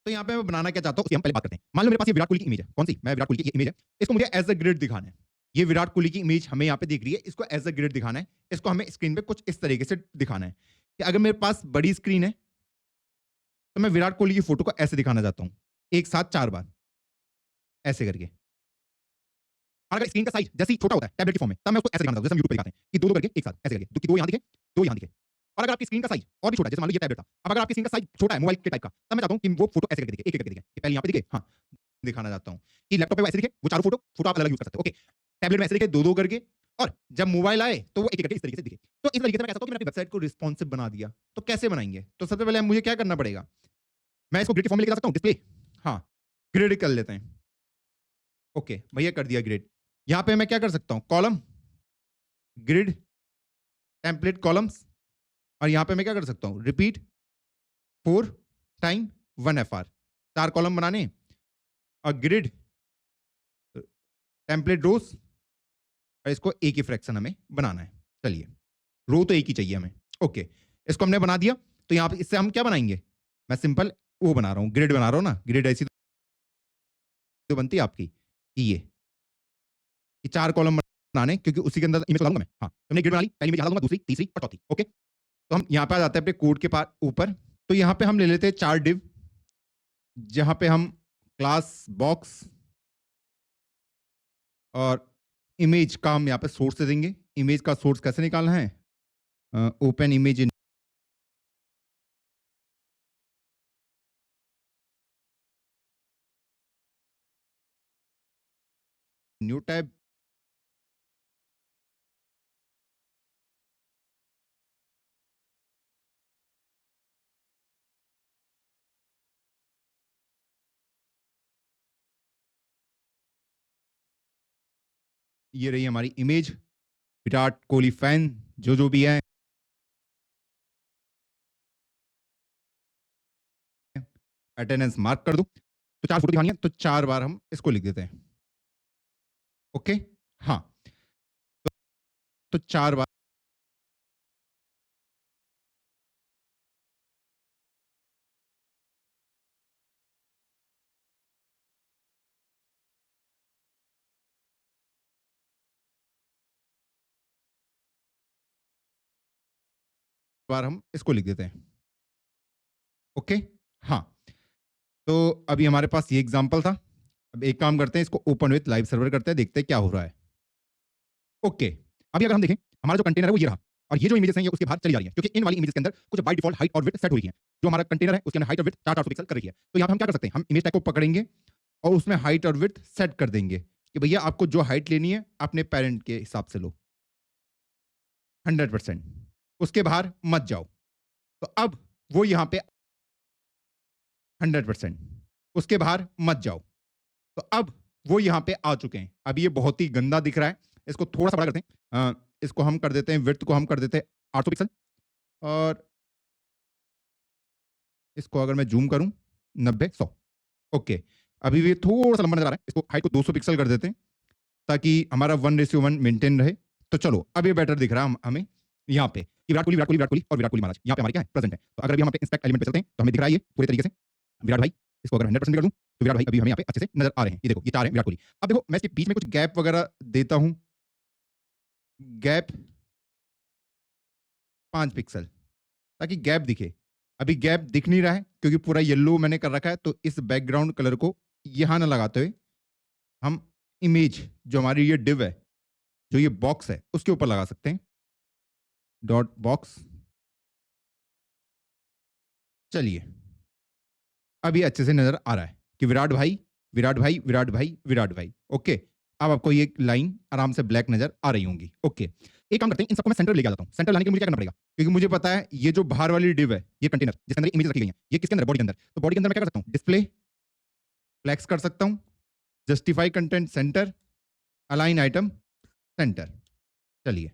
तो यहाँ पे मैं बनाना क्या चाहता हूँ उसकी हम पहले बात करते हैं। मान लो मेरे पास ये विराट कोहली की इमेज है, कौन सी, मैं विराट कोहली की इमेज है, इसको मुझे एज अ ग्रिड दिखाना है। ये विराट कोहली की इमेज हमें यहाँ पे दिख रही है, इसको एज अ ग्रिड दिखाना है। इसको हमें स्क्रीन पे कुछ इस तरीके से दिखाना है कि अगर मेरे पास बड़ी स्क्रीन है तो मैं विराट कोहली की फोटो को ऐसे दिखाना चाहता हूँ, एक साथ 4 बार ऐसे करके। और अगर स्क्रीन का साइज जैसे ही छोटा होता है टैबलेट की फॉर्म में, तब मैं उसको ऐसे दिखाना चाहता हूँ, जैसे हम यूट्यूब पे दिखाते हैं कि दो करके एक साथ ऐसे करके, कि दो यहाँ दिखे, दो यहाँ दिखे। और अगर आपकी स्क्रीन का साइज और भी छोटा है, जैसे मान लो ये टैबलेट था, अब अगर आपकी स्क्रीन का साइज छोटा है मोबाइल के टाइप का, तब मैं चाहता हूँ कि वो फोटो ऐसे करके दिखे, एक एक करके दिखे, कि पहले यहाँ पे दिखे, हाँ दिखाना चाहता हूँ कि लैपटॉप पे वो ऐसे दिखे, वो चारों फोटो आप अलग अलग यूज कर सकते हो। ओके, टैबलेट में ऐसे दिखे दो करके, और जब मोबाइल आए तो वो एक एक करके इस तरीके से दिखे। तो इस तरीके से मैं कह सकता हूँ कि मैंने अपनी वेबसाइट को रिस्पॉन्सिव बना दिया। तो कैसे बनाएंगे, तो सबसे पहले मुझे क्या करना पड़ेगा, मैं इसको ग्रिड की फॉर्म में लेके जा सकता हूँ, डिस्प्ले, हाँ ग्रिड कर लेते हैं। ओके भैया, कर दिया ग्रिड। यहाँ पे मैं क्या कर सकता हूँ, कॉलम ग्रिड टेम्पलेट कॉलम्स, और यहां पे मैं क्या कर सकता हूं, रिपीट 4 टाइम 1 FR, 4 कॉलम बनाने और ग्रिड टेम्पलेट रोज, और इसको एक ही फ्रैक्शन हमें बनाना है। चलिए, रो तो एक ही चाहिए हमें। ओके, इसको हमने बना दिया। तो यहां पे इससे हम क्या बनाएंगे, मैं सिंपल वो बना रहा हूं, ग्रिड बना रहा हूं ना, ग्रिड ऐसी तो बनती है आपकी ये 4 कॉलम बनाने, क्योंकि उसी के अंदर इमेज डालूंगा मैं। हाँ, तुमने ग्रिड बना ली, पहली इमेज डालूंगा, दूसरी, तीसरी और चौथी। ओके, तो हम यहाँ पे आ जाते हैं अपने कोड के पास ऊपर। तो यहाँ पे हम ले लेते हैं 4 डिव, जहां पे हम क्लास बॉक्स और इमेज का हम यहाँ पे सोर्स दे देंगे। इमेज का सोर्स कैसे निकालना है, open image in new tab, ये रही हमारी इमेज, विराट कोहली फैन जो भी है, अटेंडेंस मार्क कर दो। तो 4 फोटो दिखानी है, तो 4 बार हम इसको लिख देते हैं। ओके, हाँ, तो 4 बार हम इसको लिख देते हैं। ओके, हाँ, तो अभी हमारे पास ये एग्जांपल था। अब एक काम करते हैं, इसको ओपन विथ लाइव सर्वर करते हैं, देखते हैं क्या हो रहा है। ओके, अभी अगर हम देखें, हमारा जो कंटेनर है वो ये रहा, और ये जो इमेजेस हैं ये उसके बाहर चली जा रही हैं, क्योंकि इन वाली इमेजेस के अंदर कुछ बाय डिफॉल्ट हाइट और विड्थ सेट हुई है। जो हमारा कंटेनर है उसके अंदर हाइट और विड्थ 400 पिक्सल कर रही है। तो यहाँ पे हम क्या कर सकते हैं, हम इमेज टैग को पकड़ेंगे और उसमें हाइट और विड्थ सेट कर देंगे कि भैया आपको जो हाइट लेनी है अपने पेरेंट के हिसाब से लो 100%। उसके बाहर मत जाओ। तो अब वो यहां पे 100%, उसके बाहर मत जाओ। तो अब वो यहां पे आ चुके हैं। अब ये बहुत ही गंदा दिख रहा है, इसको थोड़ा सा बड़ा करते हैं। इसको हम कर देते हैं, विड्थ को हम कर देते हैं 800 पिक्सल, और इसको अगर मैं जूम करूं 90 100। ओके, अभी भी थोड़ा सा लंबा नजर आ रहा है, इसको हाइट को 200 पिक्सल कर देते हैं ताकि हमारा 1:1 मेंटेन रहे। तो चलो अब ये बेटर दिख रहा है हमें यहाँ पे कि विराट कोहली विराट कोहली विराट कोहली और विराट कोहली महाराज यहाँ पे हमारे क्या है, प्रेजेंट है। तो अगर अभी हम पे इंस्पेक्ट एलिमेंट पे चलते हैं तो हमें दिख रहा है ये पूरे तरीके से विराट भाई। इसको अगर 100% कर दूं तो विराट भाई अभी हमें यहाँ पे अच्छे से नजर आ रहे हैं। ये देखो, ये 4 है विराट कोहली। अब देखो मैं इसके बीच में कुछ गैप वगैरह देता हूं, गैप 5 पिक्सल, ताकि गैप दिखे। अभी गैप दिख नहीं रहा है क्योंकि पूरा येलो मैंने कर रखा है। तो इस बैकग्राउंड कलर को यहां ना लगाते हुए हम इमेज जो हमारी ये डिव है, जो ये बॉक्स है, उसके ऊपर लगा सकते हैं। डॉट बॉक्स, चलिए अब ये अच्छे से नजर आ रहा है कि विराट भाई विराट भाई विराट भाई विराट भाई। ओके, अब आपको ये लाइन आराम से ब्लैक नजर आ रही होंगी। ओके, एक काम करते हैं, इन सबको मैं सेंटर लेके आ जाता हूं। सेंटर लाने के लिए मुझे क्या करना पड़ेगा, क्योंकि मुझे पता है ये जो बाहर वाली डिव है, ये कंटेनर जिसके अंदर इमेज रखी गई है, ये किसके अंदर, बॉडी के अंदर। तो बॉडी के अंदर मैं क्या कर सकता हूं, डिस्प्ले, फ्लेक्स कर सकता हूं, justify content centre, align item centre. चलिए,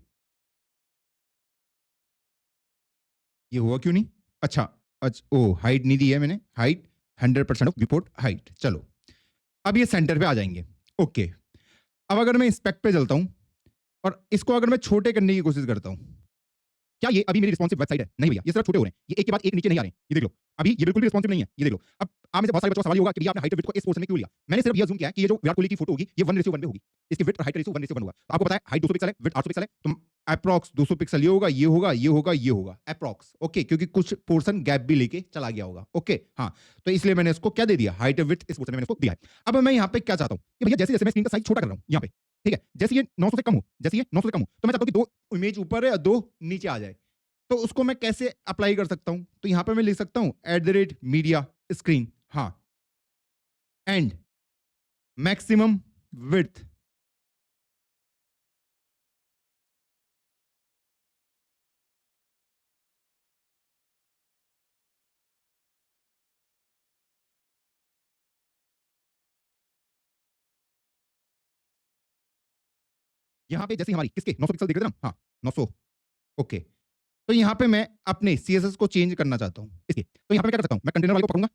ये हुआ क्यों नहीं? अच्छा अच्छा, ओ हाइट नहीं दी है मैंने, हाइट 100% ऑफ विपोर्ट हाइट। चलो अब ये सेंटर पे आ जाएंगे। ओके, अब अगर मैं इंस्पेक्ट पे चलता हूं और इसको अगर मैं छोटे करने की कोशिश करता हूं, क्या ये अभी मेरी रिस्पॉन्सिव वेबसाइट है? नहीं भैया, ये सिर्फ छोटे हो रहे हैं, ये एक के बाद एक नीचे नहीं आ रहे हैं। ये देख लो, अभी ये बिल्कुल भी रिस्पॉन्सिव नहीं है। ये देख लो। अब आप में से बहुत सारे बच्चों का सवाल ये होगा कि भैया आपने हाइट और विड्थ को इस पोर्शन में क्यों लिया? मैंने सिर्फ ये जूम किया है कि ये जो विराट कोहली की फोटो होगी ये 1:1 पे होगी, इसकी विड्थ और हाइट रेशियो 1:1 होगा। तो आपको पता है हाइट 200 पिक्सल है, विड्थ 800 पिक्सल है, तो अप्रॉक्स 200 पिक्सल ये होगा, ये होगा, ये होगा, ये होगा अप्रॉक्स। ओके, क्योंकि कुछ पोर्शन गैप भी लेके चला गया होगा। ओके हाँ, तो इसलिए मैंने इसको क्या दे दिया, हाइट और विड्थ इस पोर्शन में मैंने इसको दिया है। अब मैं यहाँ पे क्या चाहता हूँ कि भैया जैसे जैसे मैं स्क्रीन का साइज छोटा कर रहा हूँ यहाँ पे, ठीक है, जैसे ये 900 से कम हो, जैसे ये 900 से कम हो, तो मैं चाहता हूँ कि 2 इमेज ऊपर है और 2 नीचे आ जाए। तो उसको मैं कैसे अप्लाई कर सकता हूं? तो यहां पे मैं लिख सकता हूं @media screen, हाँ, एंड मैक्सिमम विड्थ, यहां पे जैसे हमारी किसके 900 पिक्सल देख रहे थे ना, हाँ 900। ओके, तो यहां पे मैं अपने सीएसएस को चेंज करना चाहता हूं इसके। तो यहां पे मैं क्या कर सकता हूं, मैं कंटेनर वाले को पकड़ूंगा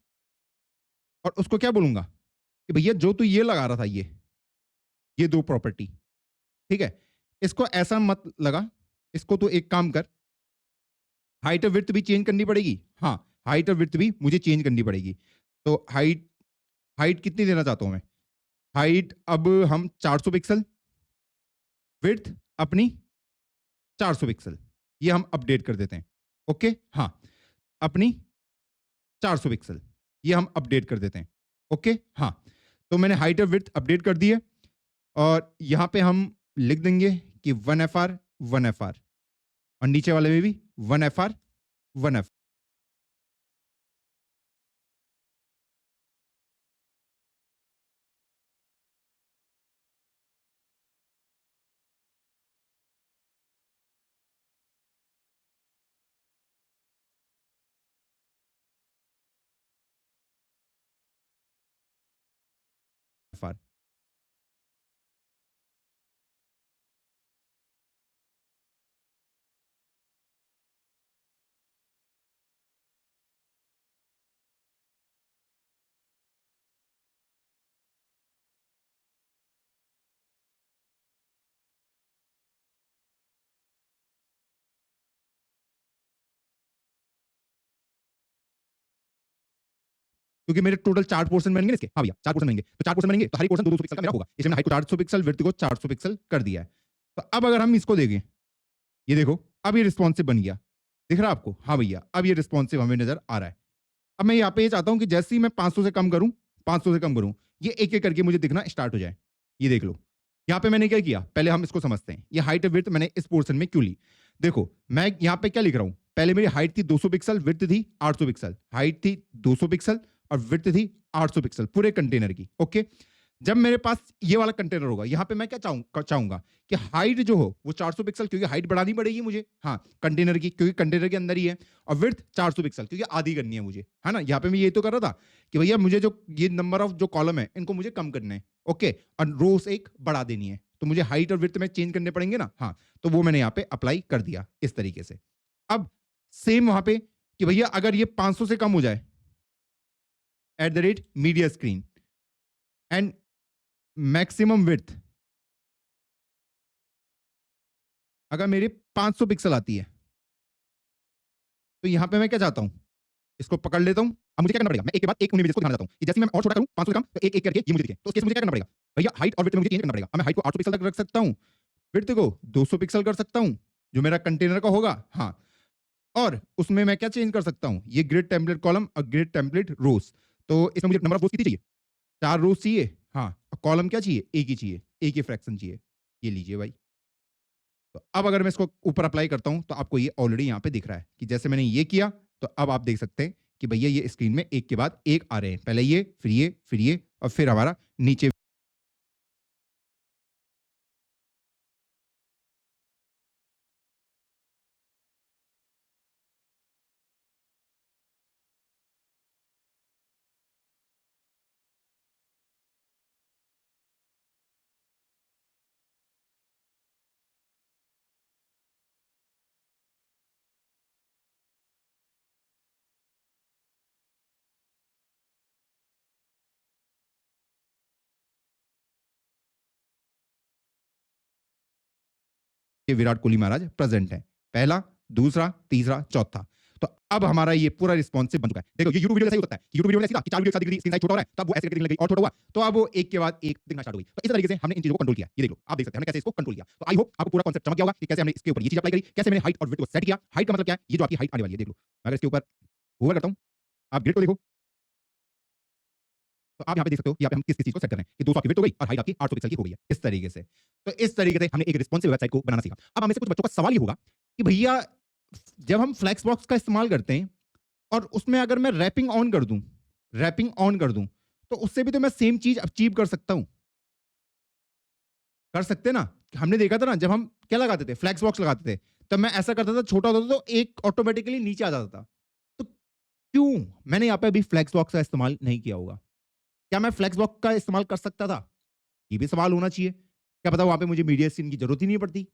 और उसको क्या बोलूंगा कि भैया जो तू ये लगा रहा था, ये 2 प्रॉपर्टी, ठीक है, इसको ऐसा मत लगा, इसको तो एक काम कर, हाइट और विड्थ भी चेंज करनी पड़ेगी। हाँ, हाइट और विड्थ भी मुझे चेंज करनी पड़ेगी। तो हाइट हाइट कितनी देना चाहता हूं मैं, हाइट अब हम 400 पिक्सल, विड्थ अपनी 400 पिक्सल, ये हम अपडेट कर देते हैं। ओके हाँ, अपनी 400 पिक्सल ये हम अपडेट कर देते हैं। ओके हाँ, तो मैंने हाइट और विड्थ अपडेट कर दी है और यहां पे हम लिख देंगे कि 1FR 1FR, और नीचे वाले में भी 1FR 1FR। क्योंकि मेरे टोटल 4 पोर्शन बनेंगे इसके। हाँ भैया 4 पोर्शन बनेंगे, तो 4 पोर्शन बनेंगे तो हर एक पोर्शन 200 पिक्सल का मेरा होगा, इसलिए मैंने हाइट को 400 पिक्सल, विड्थ को 400 पिक्सल कर दिया है। तो अब अगर हम इसको देखें, ये देखो अब ये रिस्पॉन्सिव बन गया, दिख रहा है आपको? हाँ भैया, अब ये रिस्पॉन्सिव हमें नजर आ रहा है। अब मैं यहाँ पे ये चाहता हूँ कि जैसे ही मैं 500 से कम करूँ, 500 से कम करूँ, ये एक एक करके मुझे दिखना स्टार्ट हो जाए। ये देख लो, यहाँ पे मैंने क्या किया, पहले हम इसको समझते हैं। ये हाइट और विड्थ मैंने इस पोर्शन में क्यों ली, देखो मैं यहाँ पे क्या लिख रहा हूँ, पहले मेरी हाइट थी 200 पिक्सल, विड्थ थी 800 पिक्सल, हाइट थी 200 पिक्सल और विड्थ थी 800 पिक्सल पूरे कंटेनर की। ओके, जब मेरे पास ये वाला कंटेनर होगा, यहाँ पे मैं क्या चाहूंगा कि हाइट जो हो वो 400 पिक्सल, क्योंकि हाइट बढ़ानी पड़ेगी मुझे, हाँ, कंटेनर की, क्योंकि कंटेनर के अंदर ही है। और विड्थ 400 पिक्सल, क्योंकि आधी करनी है मुझे, है ना। यहाँ पे मैं ये तो कर रहा था कि भैया मुझे जो ये नंबर ऑफ जो कॉलम है इनको मुझे कम करना है, ओके, और रोस एक बढ़ा देनी है, तो मुझे हाइट और विड्थ में चेंज करने पड़ेंगे ना, हाँ। तो वो मैंने यहाँ पे अप्लाई कर दिया इस तरीके से। अब सेम वहां पे कि भैया अगर ये 500 से कम हो जाए, at the rate media screen and maximum width अगर मेरे 500 पिक्सल आती है, तो यहां पे मैं क्या चाहता हूं, इसको पकड़ लेता हूं। अब मुझे क्या करना पड़ेगा, मैं एक के बाद एक उन इमेजेस को दिखाना चाहता हूं कि जैसे मैं और छोटा करूं 500 से कम, तो एक एक करके ये मुझे दिखे। तो इसके मुझे क्या करना पड़ेगा, भैया हाइट और विड्थ में मुझे चेंज करना पड़ेगा। अब मैं हाइट को 800 पिक्सल तक रख सकता हूं, विड्थ को 200 पिक्सल कर सकता हूं, जो मेरा कंटेनर का होगा, हाँ। और उसमें मैं क्या चेंज कर सकता हूं, ये ग्रिड टेम्पलेट कॉलम और ग्रिड टेम्पलेट रोज। तो इसमें मुझे नंबर ऑफ रोज कितनी चाहिए, 4 रोज चाहिए, हाँ। कॉलम क्या चाहिए, एक ही चाहिए, एक ही फ्रैक्शन चाहिए। ये लीजिए भाई। तो अब अगर मैं इसको ऊपर अप्लाई करता हूं, तो आपको ये ऑलरेडी यहां पे दिख रहा है कि जैसे मैंने ये किया, तो अब आप देख सकते हैं कि भैया ये स्क्रीन में एक के बाद एक आ रहे हैं, पहले ये, फिर ये, फिर ये, और फिर हमारा नीचे विराट कोहली महाराज प्रेजेंट है, पहला, दूसरा, तीसरा, चौथा। तो अब हमारा ये पूरा रिस्पॉन्सिव बन चुका है। देखो ये यूट्यूब वीडियो ऐसा ही होता है, यूट्यूब वीडियो में ऐसा कि 4 वीडियो एक साथ दिख रही, स्क्रीन साइज छोटा हो रहा है, तब वो ऐसे करके दिखने लगी और छोटा हुआ, तो अब वो एक के बाद एक दिखना स्टार्ट हो गई। तो इस तरीके से हमने इन चीजों को कंट्रोल किया। ये देख लो, आप देख सकते हैं हमने कैसे इसको कंट्रोल किया। तो आई होप आपको पूरा कांसेप्ट समझ गया होगा कि कैसे हमने इसके ऊपर ये चीज अप्लाई करी, कैसे मैंने हाइट और विड्थ को सेट किया। हाइट का मतलब क्या है, ये जो आपकी हाइट आने वाली है, देख लो। अगर इसके ऊपर होवर करता हूं, आप ग्रिड को देखो, तो आप यहाँ पे देख सकते हो कि यहाँ पे हम किस चीज को सेट कर रहे हैं कि 200 की विड्थ हो गई और हाइट आपकी 800 पिक्सल की हो गई है, इस तरीके से। तो इस तरीके से हमने एक रिस्पॉन्सिव वेबसाइट को बनाना सीखा। अब हमें से कुछ बच्चों का सवाल ये होगा कि भैया जब हम फ्लैक्स बॉक्स का इस्तेमाल करते हैं और उसमें अगर मैं रैपिंग ऑन कर दूं, तो उससे भी तो मैं सेम चीज अचीव कर सकता हूं, कर सकते ना। हमने देखा था ना, जब हम क्या लगाते थे, फ्लैक्स बॉक्स लगाते थे, तब मैं ऐसा करता था, छोटा होता था तो एक ऑटोमेटिकली नीचे आ जाता था। तो क्यों मैंने यहाँ पे अभी फ्लैक्स बॉक्स का इस्तेमाल नहीं किया होगा, क्या मैं फ्लैक्स बॉक्स का इस्तेमाल कर सकता था, ये भी सवाल होना चाहिए। क्या पता वहां पे मुझे मीडिया सीन की जरूरत ही नहीं पड़ती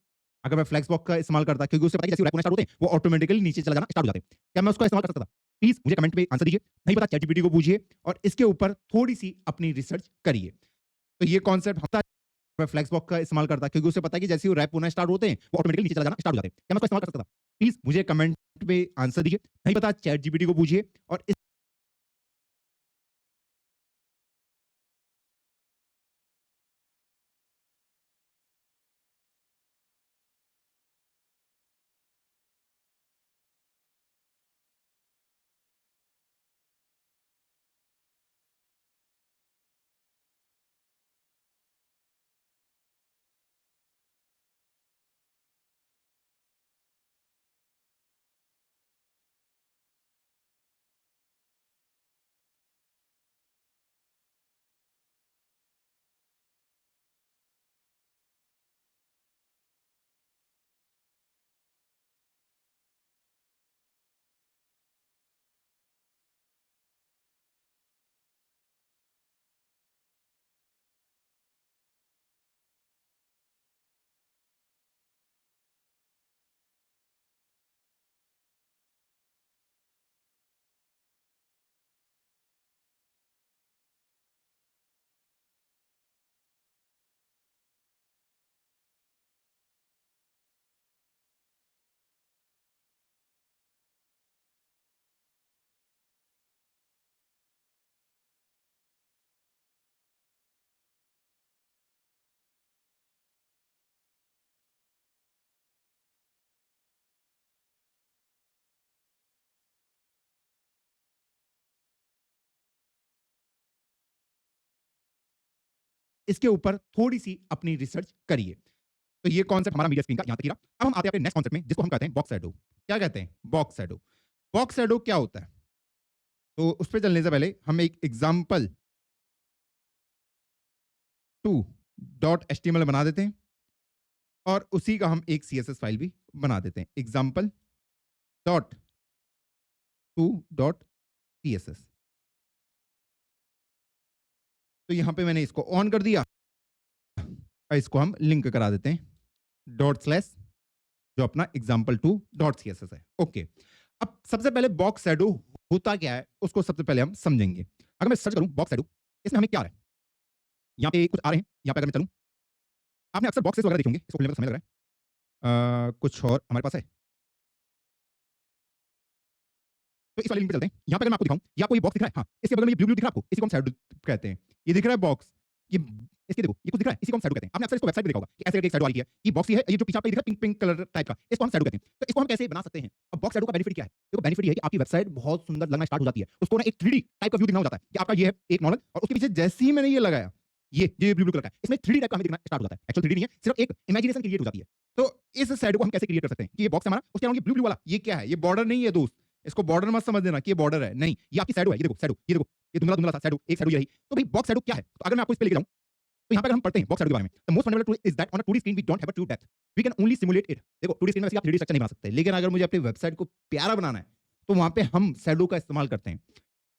अगर मैं फ्लैक्स बॉक्स का इस्तेमाल करता, क्योंकि उससे पता है कि जैसे रैप होना स्टार्ट होते हैं वो ऑटोमेटिकली नीचे चला जाना स्टार्ट हो जाते हैं। क्या मैं उसका इस्तेमाल कर सकता था, प्लीज मुझे कमेंट में आंसर दीजिए। नहीं पता चैट जीपीटी को पूछिए और इसके ऊपर थोड़ी सी अपनी रिसर्च करिए। तो ये कॉन्सेप्ट होता है, मैं फ्लैक्स बॉक्स का इस्तेमाल करता क्योंकि उसे पता है कि जैसे ही रैप होना स्टार्ट होते हैं वो ऑटोमेटिकली नीचे चला जाना स्टार्ट हो जाते हैं। क्या मैं उसका इस्तेमाल कर सकता था, प्लीज मुझे कमेंट में आंसर दीजिए। नहीं पता चैट जीपीटी को पूछिए और इसके ऊपर थोड़ी सी अपनी रिसर्च करिए। तो ये कॉन्सेप्ट हमारा मीडिया स्क्रीन का यहां तक ही रहा। अब हम आते हैं अपने नेक्स्ट कॉन्सेप्ट में, जिसको हम कहते हैं बॉक्स शैडो। क्या कहते हैं, बॉक्स शैडो। बॉक्स शैडो क्या होता है, तो उस पर चलने से पहले हम एक एग्जाम्पल 2.html बना देते हैं और उसी का हम एक CSS फाइल भी बना देते हैं, example.2.css। तो यहां पे मैंने इसको ऑन कर दिया और इसको हम लिंक करा देते हैं /, जो अपना example2.css है। ओके, अब सबसे पहले बॉक्स शैडो होता क्या है उसको सबसे पहले हम समझेंगे। अगर मैं सर्च करूं बॉक्स शैडो, इसमें हमें क्या आ रहा है, यहाँ पे कुछ आ रहे हैं, यहाँ पे अगर मैं चलूं, आपने अक्सर बॉक्सेस वगैरह देखे होंगे, इसको खुलने में तो समय लग रहा है। कुछ और हमारे पास है, तो इस वाले लिंक पे चलते हैं। यहाँ पे अगर मैं आपको दिखाऊं, ये आपको ये बॉक्स दिख रहा है, हाँ, इसके बगल में ये ब्लू ब्लू दिख रहा है आपको, इसी को हम शैडो कहते हैं। ये दिख रहा है बॉक्स, ये इसके देखो, ये कुछ दिख रहा है, इसी को हम शैडो कहते हैं। आपने अक्सर इसको वेबसाइट पे देखा होगा कि ऐसे करके एक शैडो आ रही है, ये बॉक्स ही है, ये जो पीछे आपको दिख रहा है पिंक पिंक कलर टाइप का, इसको हम शैडो कहते हैं। तो इसको हम कैसे बना सकते हैं? अब बॉक्स शैडो का बेनिफिट क्या है? देखो बेनिफिट ये है कि आपकी वेबसाइट बहुत सुंदर लगना स्टार्ट हो जाती है, उसको ना एक 3D टाइप का व्यू दिखना हो जाता है कि आपका ये है एक नॉर्मल, और उसके पीछे जैसे ही मैंने ये लगाया, ये ब्लू ब्लू कलर का है, इसमें 3D टाइप का हमें दिखना स्टार्ट हो जाता है। एक्चुअल 3D नहीं है, सिर्फ एक इमेजिनेशन क्रिएट हो जाती है। तो इस शैडो को हम कैसे क्रिएट कर सकते हैं कि ये बॉक्स हमारा, उसके अलावा ये ब्लू ब्लू वाला ये क्या है? ये बॉर्डर नहीं है दोस्त, इसको बॉर्डर मत समझ देना कि ये बॉर्डर है, नहीं, ये आपकी शैडो है। ये देखो शैडो, ये देखो, ये धुंधला धुंधला सा शैडो, एक शैडो ये रही। तो भाई बॉक्स शैडो क्या है? तो अगर मैं आपको इस पे लेके जाऊं, तो यहाँ पे अगर हम पढ़ते हैं बॉक्स शैडो के बारे में, the most fundamental truth is that on a 2D screen we don't have a true depth, we can only simulate it. देखो 2D स्क्रीन में वैसे आप 3D स्ट्रक्चर नहीं बना सकते, लेकिन अगर मुझे अपनी वेबसाइट को प्यारा बनाना है तो वहां पे हम शैडो का इस्तेमाल करते हैं।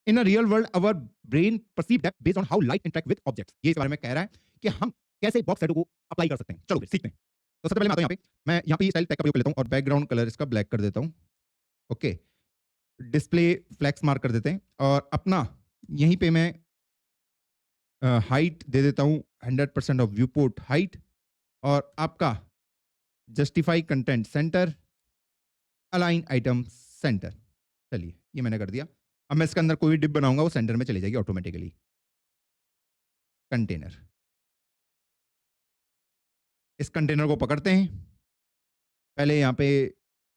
In a real world our brain perceive depth based on how light interact with objects. ये इस बारे में कह रहा है कि हम कैसे बॉक्स शैडो को अप्लाई कर सकते हैं। चलो फिर सीखते हैं। तो सबसे पहले मैं आता हूं यहाँ पे ये स्टाइल टैग का प्रयोग कर लेता हूं और बैकग्राउंड कलर इसका ब्लैक कर देता हूं। ओके, डिस्प्ले फ्लैक्स मार्क कर देते हैं और अपना यहीं पे मैं हाइट दे देता हूं 100% ऑफ व्यू पोर्ट हाइट, और आपका justify content centre, align item centre. चलिए ये मैंने कर दिया। अब मैं इसके अंदर कोई डिप बनाऊंगा वो सेंटर में चली जाएगी ऑटोमेटिकली। कंटेनर, इस कंटेनर को पकड़ते हैं, पहले यहाँ पे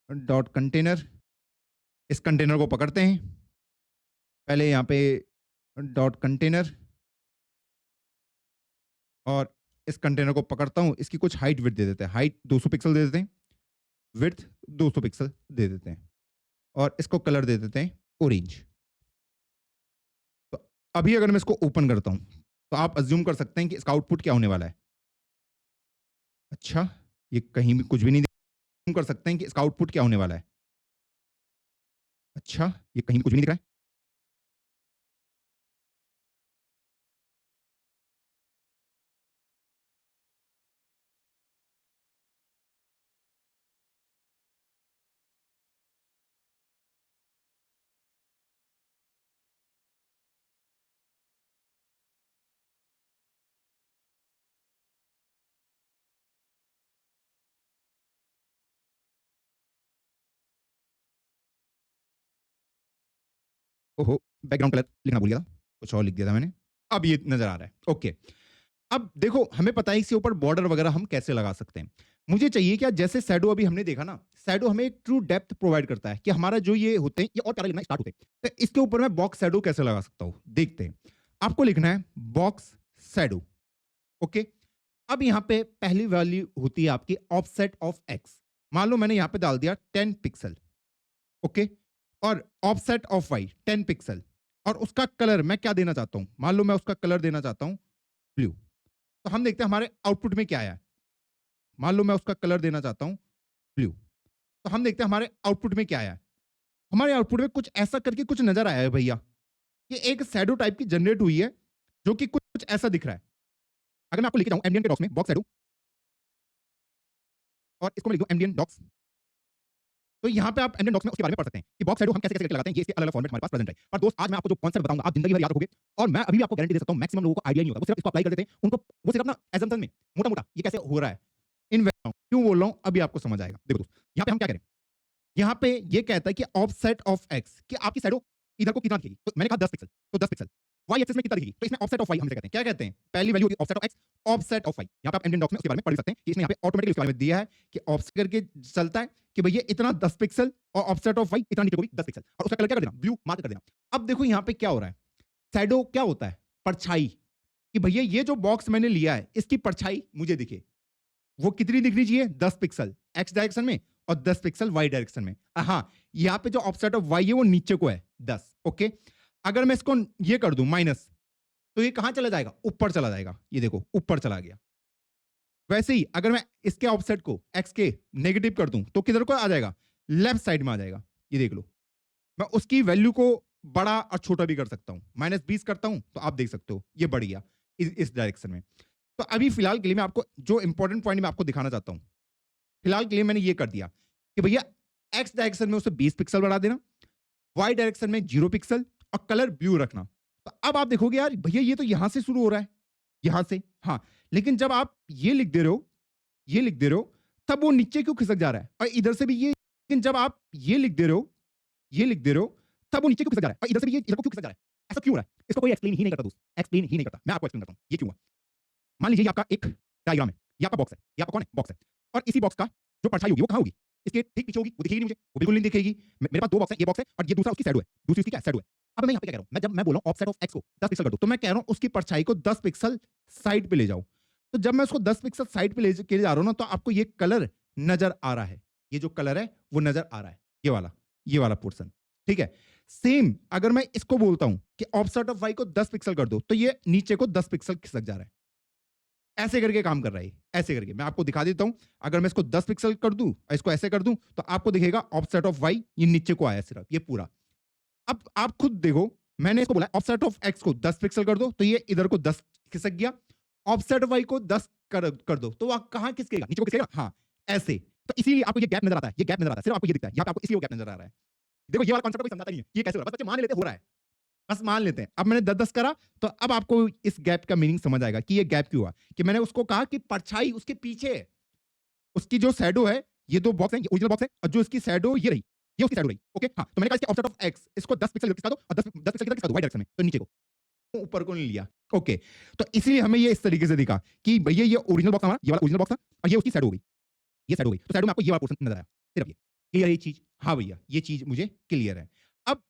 डॉट कंटेनर, इस कंटेनर को पकड़ते हैं, पहले यहाँ पे डॉट कंटेनर, और इस कंटेनर को पकड़ता हूं, इसकी कुछ हाइट विड्थ दे देते हैं, हाइट 200 पिक्सल दे देते हैं, विड्थ 200 पिक्सल दे देते हैं, और इसको कलर दे देते हैं ऑरेंज। तो अभी अगर मैं इसको ओपन करता हूं तो आप अज्यूम कर सकते हैं कि इसका आउटपुट क्या होने वाला है। अच्छा, ये कहीं भी कुछ भी नहीं कर सकते हैं कि इसका आउटपुट क्या होने वाला है। अच्छा, ये कहीं भी कुछ भी नहीं दिख रहा है। ओहो, बैकग्राउंड कलर लिखना भूल गया था, कुछ और लिख दिया था मैंने। अब ये नजर आ रहा है। ओके, अब देखो हमें पता है इसके ऊपर बॉर्डर वगैरह हम कैसे लगा सकते हैं। मुझे चाहिए क्या, जैसे शैडो अभी हमने देखा ना, शैडो हमें एक ट्रू डेप्थ प्रोवाइड करता है कि हमारा जो ये होते हैं ये और प्यारा लगना स्टार्ट होते हैं। तो इसके ऊपर मैं बॉक्स शैडो कैसे लगा सकता हूं, देखते हैं। आपको लिखना है बॉक्स शैडो। ओके, अब यहां पे पहली वैल्यू होती है आपकी ऑफसेट ऑफ एक्स। मान लो मैंने यहां पे डाल दिया 10 पिक्सल। ओके, और ऑफसेट ऑफ वाई 10 पिक्सल, और उसका कलर मैं क्या देना चाहता हूं, मान लो मैं उसका कलर देना चाहता हूं ब्लू। तो हम देखते हैं हमारे आउटपुट में क्या आया है। मान लो मैं उसका कलर देना चाहता हूं ब्लू, तो हम देखते हैं हमारे आउटपुट में क्या आया है। हमारे आउटपुट में कुछ ऐसा करके कुछ नजर आया है भैया, कि एक शैडो टाइप की जनरेट हुई है जो कि कुछ ऐसा दिख रहा है। अगर मैं आपको लेके जाऊं एमडीएन के डॉक्स में बॉक्स शैडो, और इसको मैं लिख दूं एमडीएन डॉक्स, तो यहाँ पे आप एमडीएन डॉक्स में उसके बारे में पढ़ सकते हैं कि बॉक्स शैडो हम कैसे कैसे करके लगाते हैं। ये इसके अलग अलग फॉर्मेट हमारे पास प्रेजेंट है। पर दोस्त आज मैं आपको जो कॉन्सेप्ट बताऊंगा आप जिंदगी भर याद रखोगे, और मैं अभी भी आपको गारंटी दे सकता हूं मैक्सिमम लोगों को आइडिया नहीं होगा। वो सिर्फ इसको अप्लाई कर देते हैं, उनको वो सिर्फ अपना एजम्पशन में मोटा मोटा ये कैसे हो रहा है इन क्यों बोल रहा हूं अभी आपको समझ आएगा। देखो दोस्त, यहाँ पे हम क्या करें, यहाँ पे ये कहता है कि ऑफसेट ऑफ एक्स, कि आपकी शैडो इधर को कितना दिखेगी। तो मैंने कहा 10 पिक्सल, तो 10 पिक्सल वाई एक्सिस में कितना दिखेगी, तो इसमें ऑफसेट ऑफ वाई हम कहते हैं। क्या कहते हैं, पहली वैल्यू होती है offset of x, offset of y. यहाँ पे आप एमडीएन डॉक्स में उसके बारे में पढ़ सकते हैं कि इसने यहाँ पे ऑटोमेटिकली उसके बारे में दिया है कि ऑफसेट करके चलता है कि भैया इतना 10 पिक्सल, और ऑफसेट ऑफ वाई इतना नीचे को भी 10 पिक्सल, और उसका कलर क्या कर देना, ब्लू मार्क कर देना। अब देखो यहाँ पे क्या हो रहा है, शैडो क्या होता है, परछाई, कि भैया ये जो बॉक्स मैंने लिया है इसकी परछाई मुझे दिखे। वो कितनी दिखनी चाहिए, 10 पिक्सल एक्स डायरेक्शन में और 10 पिक्सल वाई डायरेक्शन में। हाँ, यहाँ पे जो ऑफसेट ऑफ वाई है वो नीचे को है 10। ओके, अगर मैं इसको ये कर दूं माइनस, तो ये कहां चला जाएगा? ऊपर चला जाएगा। ये देखो ऊपर चला गया। वैसे ही अगर मैं इसके ऑफसेट को एक्स के नेगेटिव कर दूं तो किधर को आ जाएगा? लेफ्ट साइड में आ जाएगा। ये देख लो। मैं उसकी वैल्यू को बड़ा और छोटा भी कर सकता हूं। -20 करता हूं तो आप देख सकते हो ये बढ़ गया इस डायरेक्शन में। तो अभी फिलहाल के लिए मैं आपको जो इंपॉर्टेंट पॉइंट मैं आपको दिखाना चाहता हूं, फिलहाल के लिए मैंने ये कर दिया कि भैया एक्स डायरेक्शन में उसे 20 पिक्सल बढ़ा देना, वाई डायरेक्शन में 0 पिक्सल और कलर ब्लू रखना। तो अब आप देखोगे यार भैया ये तो यहां से शुरू हो रहा है, यहां से। हाँ, लेकिन जब आप ये लिख दे रहे हो, ये लिख दे रहे हो, तब वो नीचे क्यों खिसक जा रहा है? और इधर से भी ये, लेकिन जब आप ये लिख दे रहे हो, ये लिख दे रहे हो, तब वो नीचे क्यों खिसक जा रहा है? और इधर से भी ये इधर को क्यों खिसक जा रहा है? ऐसा क्यों हो रहा है? इसको कोई एक्सप्लेन ही नहीं करता दोस्त, एक्सप्लेन ही नहीं करता। मैं आपको एक्सप्लेन करता हूं, ये क्यों हुआ। मान लीजिए ये आपका एक डायग्राम है, ये आपका बॉक्स है, ये आपका कौन है? बॉक्स है। और इसी बॉक्स का जो परछाई होगी वो कहां होगी? इसके ठीक पीछे होगी, वो दिखेगी नहीं मुझे, वो बिल्कुल नहीं दिखेगी। मेरे पास 2 बॉक्स है, ये बॉक्स है और ये दूसरा उसकी शैडो है, दूसरी उसकी क्या शैडो है। अब मैं यहाँ पे क्या कह रहा हूँ, मैं जब मैं बोल रहा हूँ ऑफसेट ऑफ एक्स को 10 पिक्सल कर दो, तो मैं कह रहा हूँ उसकी परछाई को 10 पिक्सल साइड पे ले जाओ। तो जब मैं उसको 10 पिक्सल साइड पे ले के जा रहा हूँ ना, तो आपको ये कलर नजर आ रहा है, ये जो कलर है वो नजर आ रहा है, ये वाला पोर्शन। ठीक है। सेम अगर मैं इसको बोलता हूं कि ऑफसेट ऑफ वाई को 10 पिक्सल कर दो, तो ये नीचे को 10 पिक्सल खिसक जा रहा है। ऐसे करके काम कर रहा है, ऐसे करके मैं आपको दिखा देता हूं। अगर मैं इसको 10 पिक्सल कर दूं और इसको ऐसे कर दूं, तो आपको दिखेगा ऑफसेट ऑफ वाई ये नीचे को आया सिर्फ, ये पूरा। अब आप खुद देखो, मैंने इसको बोला ऑफसेट ऑफ एक्स को 10 पिक्सल कर दो, तो ये इधर को 10 खिसक गया। ऑफसेट वाई को 10 कर दो, तो वह कहां खिसकेगा? नीचे को खिसकेगा। हाँ, ऐसे। तो इसीलिए आपको ये गैप नजर आता है, ये गैप नजर आता है, सिर्फ आपको ये दिखता है, यहाँ पे आपको इसलिए वो गैप नजर आ रहा है। देखो ये वाला कॉन्सेप्ट कोई समझाता नहीं है, ये कैसे हो रहा है, बस बच्चे मान लेते हो रहा है, बस मान लेते हैं। अब मैंने 10-10 करा, तो अब आपको इस गैप का मीनिंग समझ आएगा कि ये गैप क्यों हुआ। कि मैंने उसको कहा कि परछाई उसके पीछे है, उसकी जो शैडो है, ये 2 बॉक्स हैं, ये ओरिजिनल बॉक्स है और जो इसकी शैडो ये रही, ये उसकी शैडो रही। ओके, हाँ, तो मैंने कहा इसके ऑफसेट ऑफ एक्स इसको 10 पिक्सल खिसका दो और 10 पिक्सल किधर खिसका दो? वाई डायरेक्शन में, तो नीचे को, ऊपर को नहीं लिया। ओके, तो इसीलिए हमें ये इस तरीके से दिखा कि भैया ये ओरिजिनल बॉक्स हमारा, ये वाला ओरिजिनल बॉक्स था और ये उसकी शैडो हो गई, ये शैडो हो गई। तो शैडो में आपको ये वाला पोर्शन नजर आया, सिर्फ ये। क्लियर है ये चीज? हाँ भैया, ये चीज मुझे क्लियर है। अब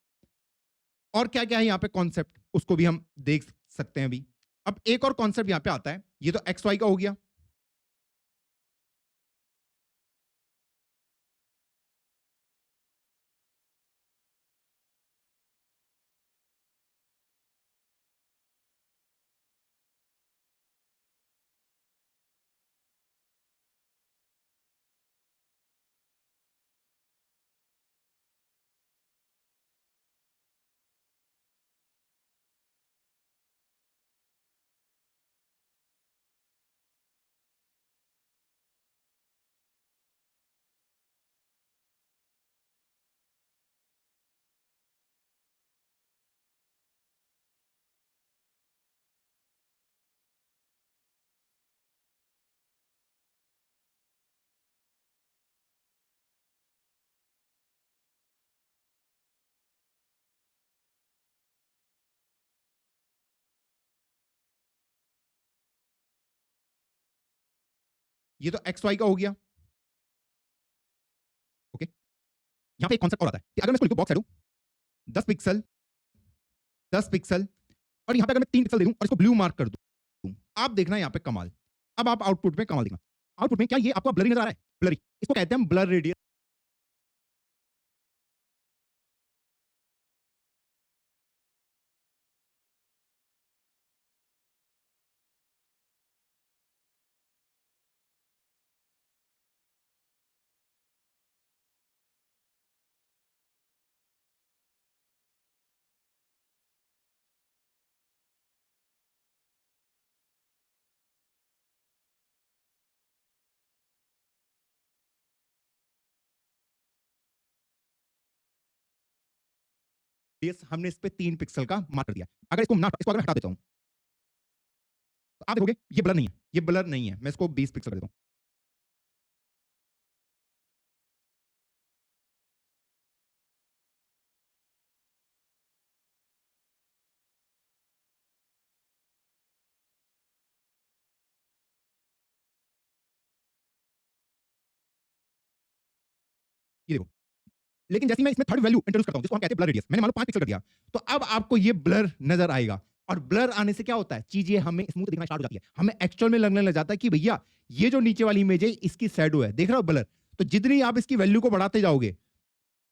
और क्या-क्या है यहाँ पे कॉन्सेप्ट, उसको भी हम देख सकते हैं अभी। अब एक और कॉन्सेप्ट यहाँ पे आता है, ये तो एक्स वाई का हो गया। ये तो एक्स वाई का हो गया। ओके, यहाँ पे एक कॉन्सेप्ट और आता है कि अगर मैं इसको लिखूं बॉक्स शैडो 10 पिक्सल, 10 पिक्सल और यहाँ पे अगर मैं 3 पिक्सल दे दूं और इसको ब्लू मार्क कर दूं, आप देखना यहाँ पे कमाल। अब आप आउटपुट में कमाल देखना। आउटपुट में क्या ये आपको ब्लरी नजर आ रहा है? ब्लरी, इसको कहते हैं ब्लर रेडियस। हमने इस पे 3 पिक्सल का मार्क कर दिया। अगर इसको अगर मैं हटा देता हूं, तो आप देखोगे ये ब्लर नहीं है, ये ब्लर नहीं है। मैं इसको 20 पिक्सल कर देता हूं। ये देखो, लेकिन जैसे ही मैं इसमें थर्ड वैल्यू इंट्रोड्यूस करता हूं, जिसको हम कहते हैं ब्लर रेडियस, मैंने मान लो 5 पिक्सल कर दिया, तो अब आपको ये ब्लर नजर आएगा। और ब्लर आने से क्या होता है, चीजें हमें स्मूथ दिखना स्टार्ट हो जाती है। हमें एक्चुअल में लगने लग जाता है कि भैया ये जो नीचे वाली इमेज है इसकी शैडो है, देख रहे हो ब्लर। तो जितनी आप इसकी वैल्यू को बढ़ाते जाओगे,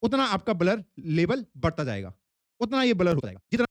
उतना आपका ब्लर लेवल बढ़ता जाएगा, उतना ये ब्लर होता जाएगा। जितना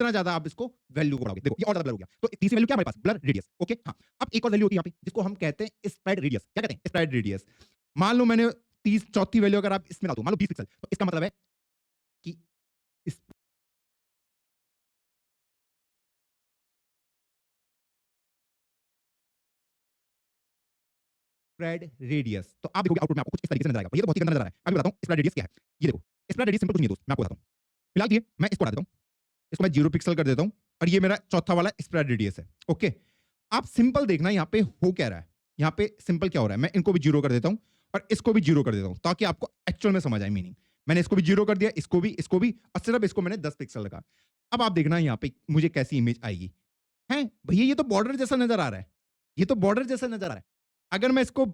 उतना ज्यादा आप इसको वैल्यू को बढ़ाओगे। देखो ये और ज्यादा ब्लर हो गया। तो तीसरी वैल्यू क्या हमारे पास? Blur radius. ओके, हाँ। अब एक और वैल्यू होती है यहाँ पे जिसको हम कहते हैं स्प्रेड रेडियस। क्या कहते हैं? Spread radius. मान लो मैंने चौथी वैल्यू अगर आप इसमें डाल दो, मान लो 20 पिक्सल, तो इसका मतलब है कि स्प्रेड रेडियस। तो आप देखोगे आउटपुट में आपको कुछ इस तरीके से नजर आएगा। ये तो बहुत ही गंदा नजर आ रहा है। मैं बताता हूँ स्प्रेड रेडियस क्या है। ये देखो, स्प्रेड रेडियस सिंपल कुछ नहीं है दोस्त, मैं आपको बताता हूँ। फिलहाल ये मैं इसको हटा देता हूँ, इसको मैं 0 पिक्सल कर देता हूँ, और ये मेरा चौथा वाला स्प्रेड रेडियस है। ओके, आप सिंपल देखना यहाँ पे हो क्या रहा है। यहाँ पे सिंपल क्या हो रहा है, मैं इनको भी 0 कर देता हूँ और इसको भी 0 कर देता हूँ, ताकि आपको एक्चुअल में समझ आए मीनिंग। मैंने इसको भी 0 कर दिया, इसको भी, और सिर्फ इसको मैंने 10 पिक्सल लगा। अब आप देखना यहाँ पे मुझे कैसी इमेज आएगी। है भैया, ये तो बॉर्डर जैसा नजर आ रहा है, ये तो बॉर्डर जैसा नजर आ रहा है। अगर मैं इसको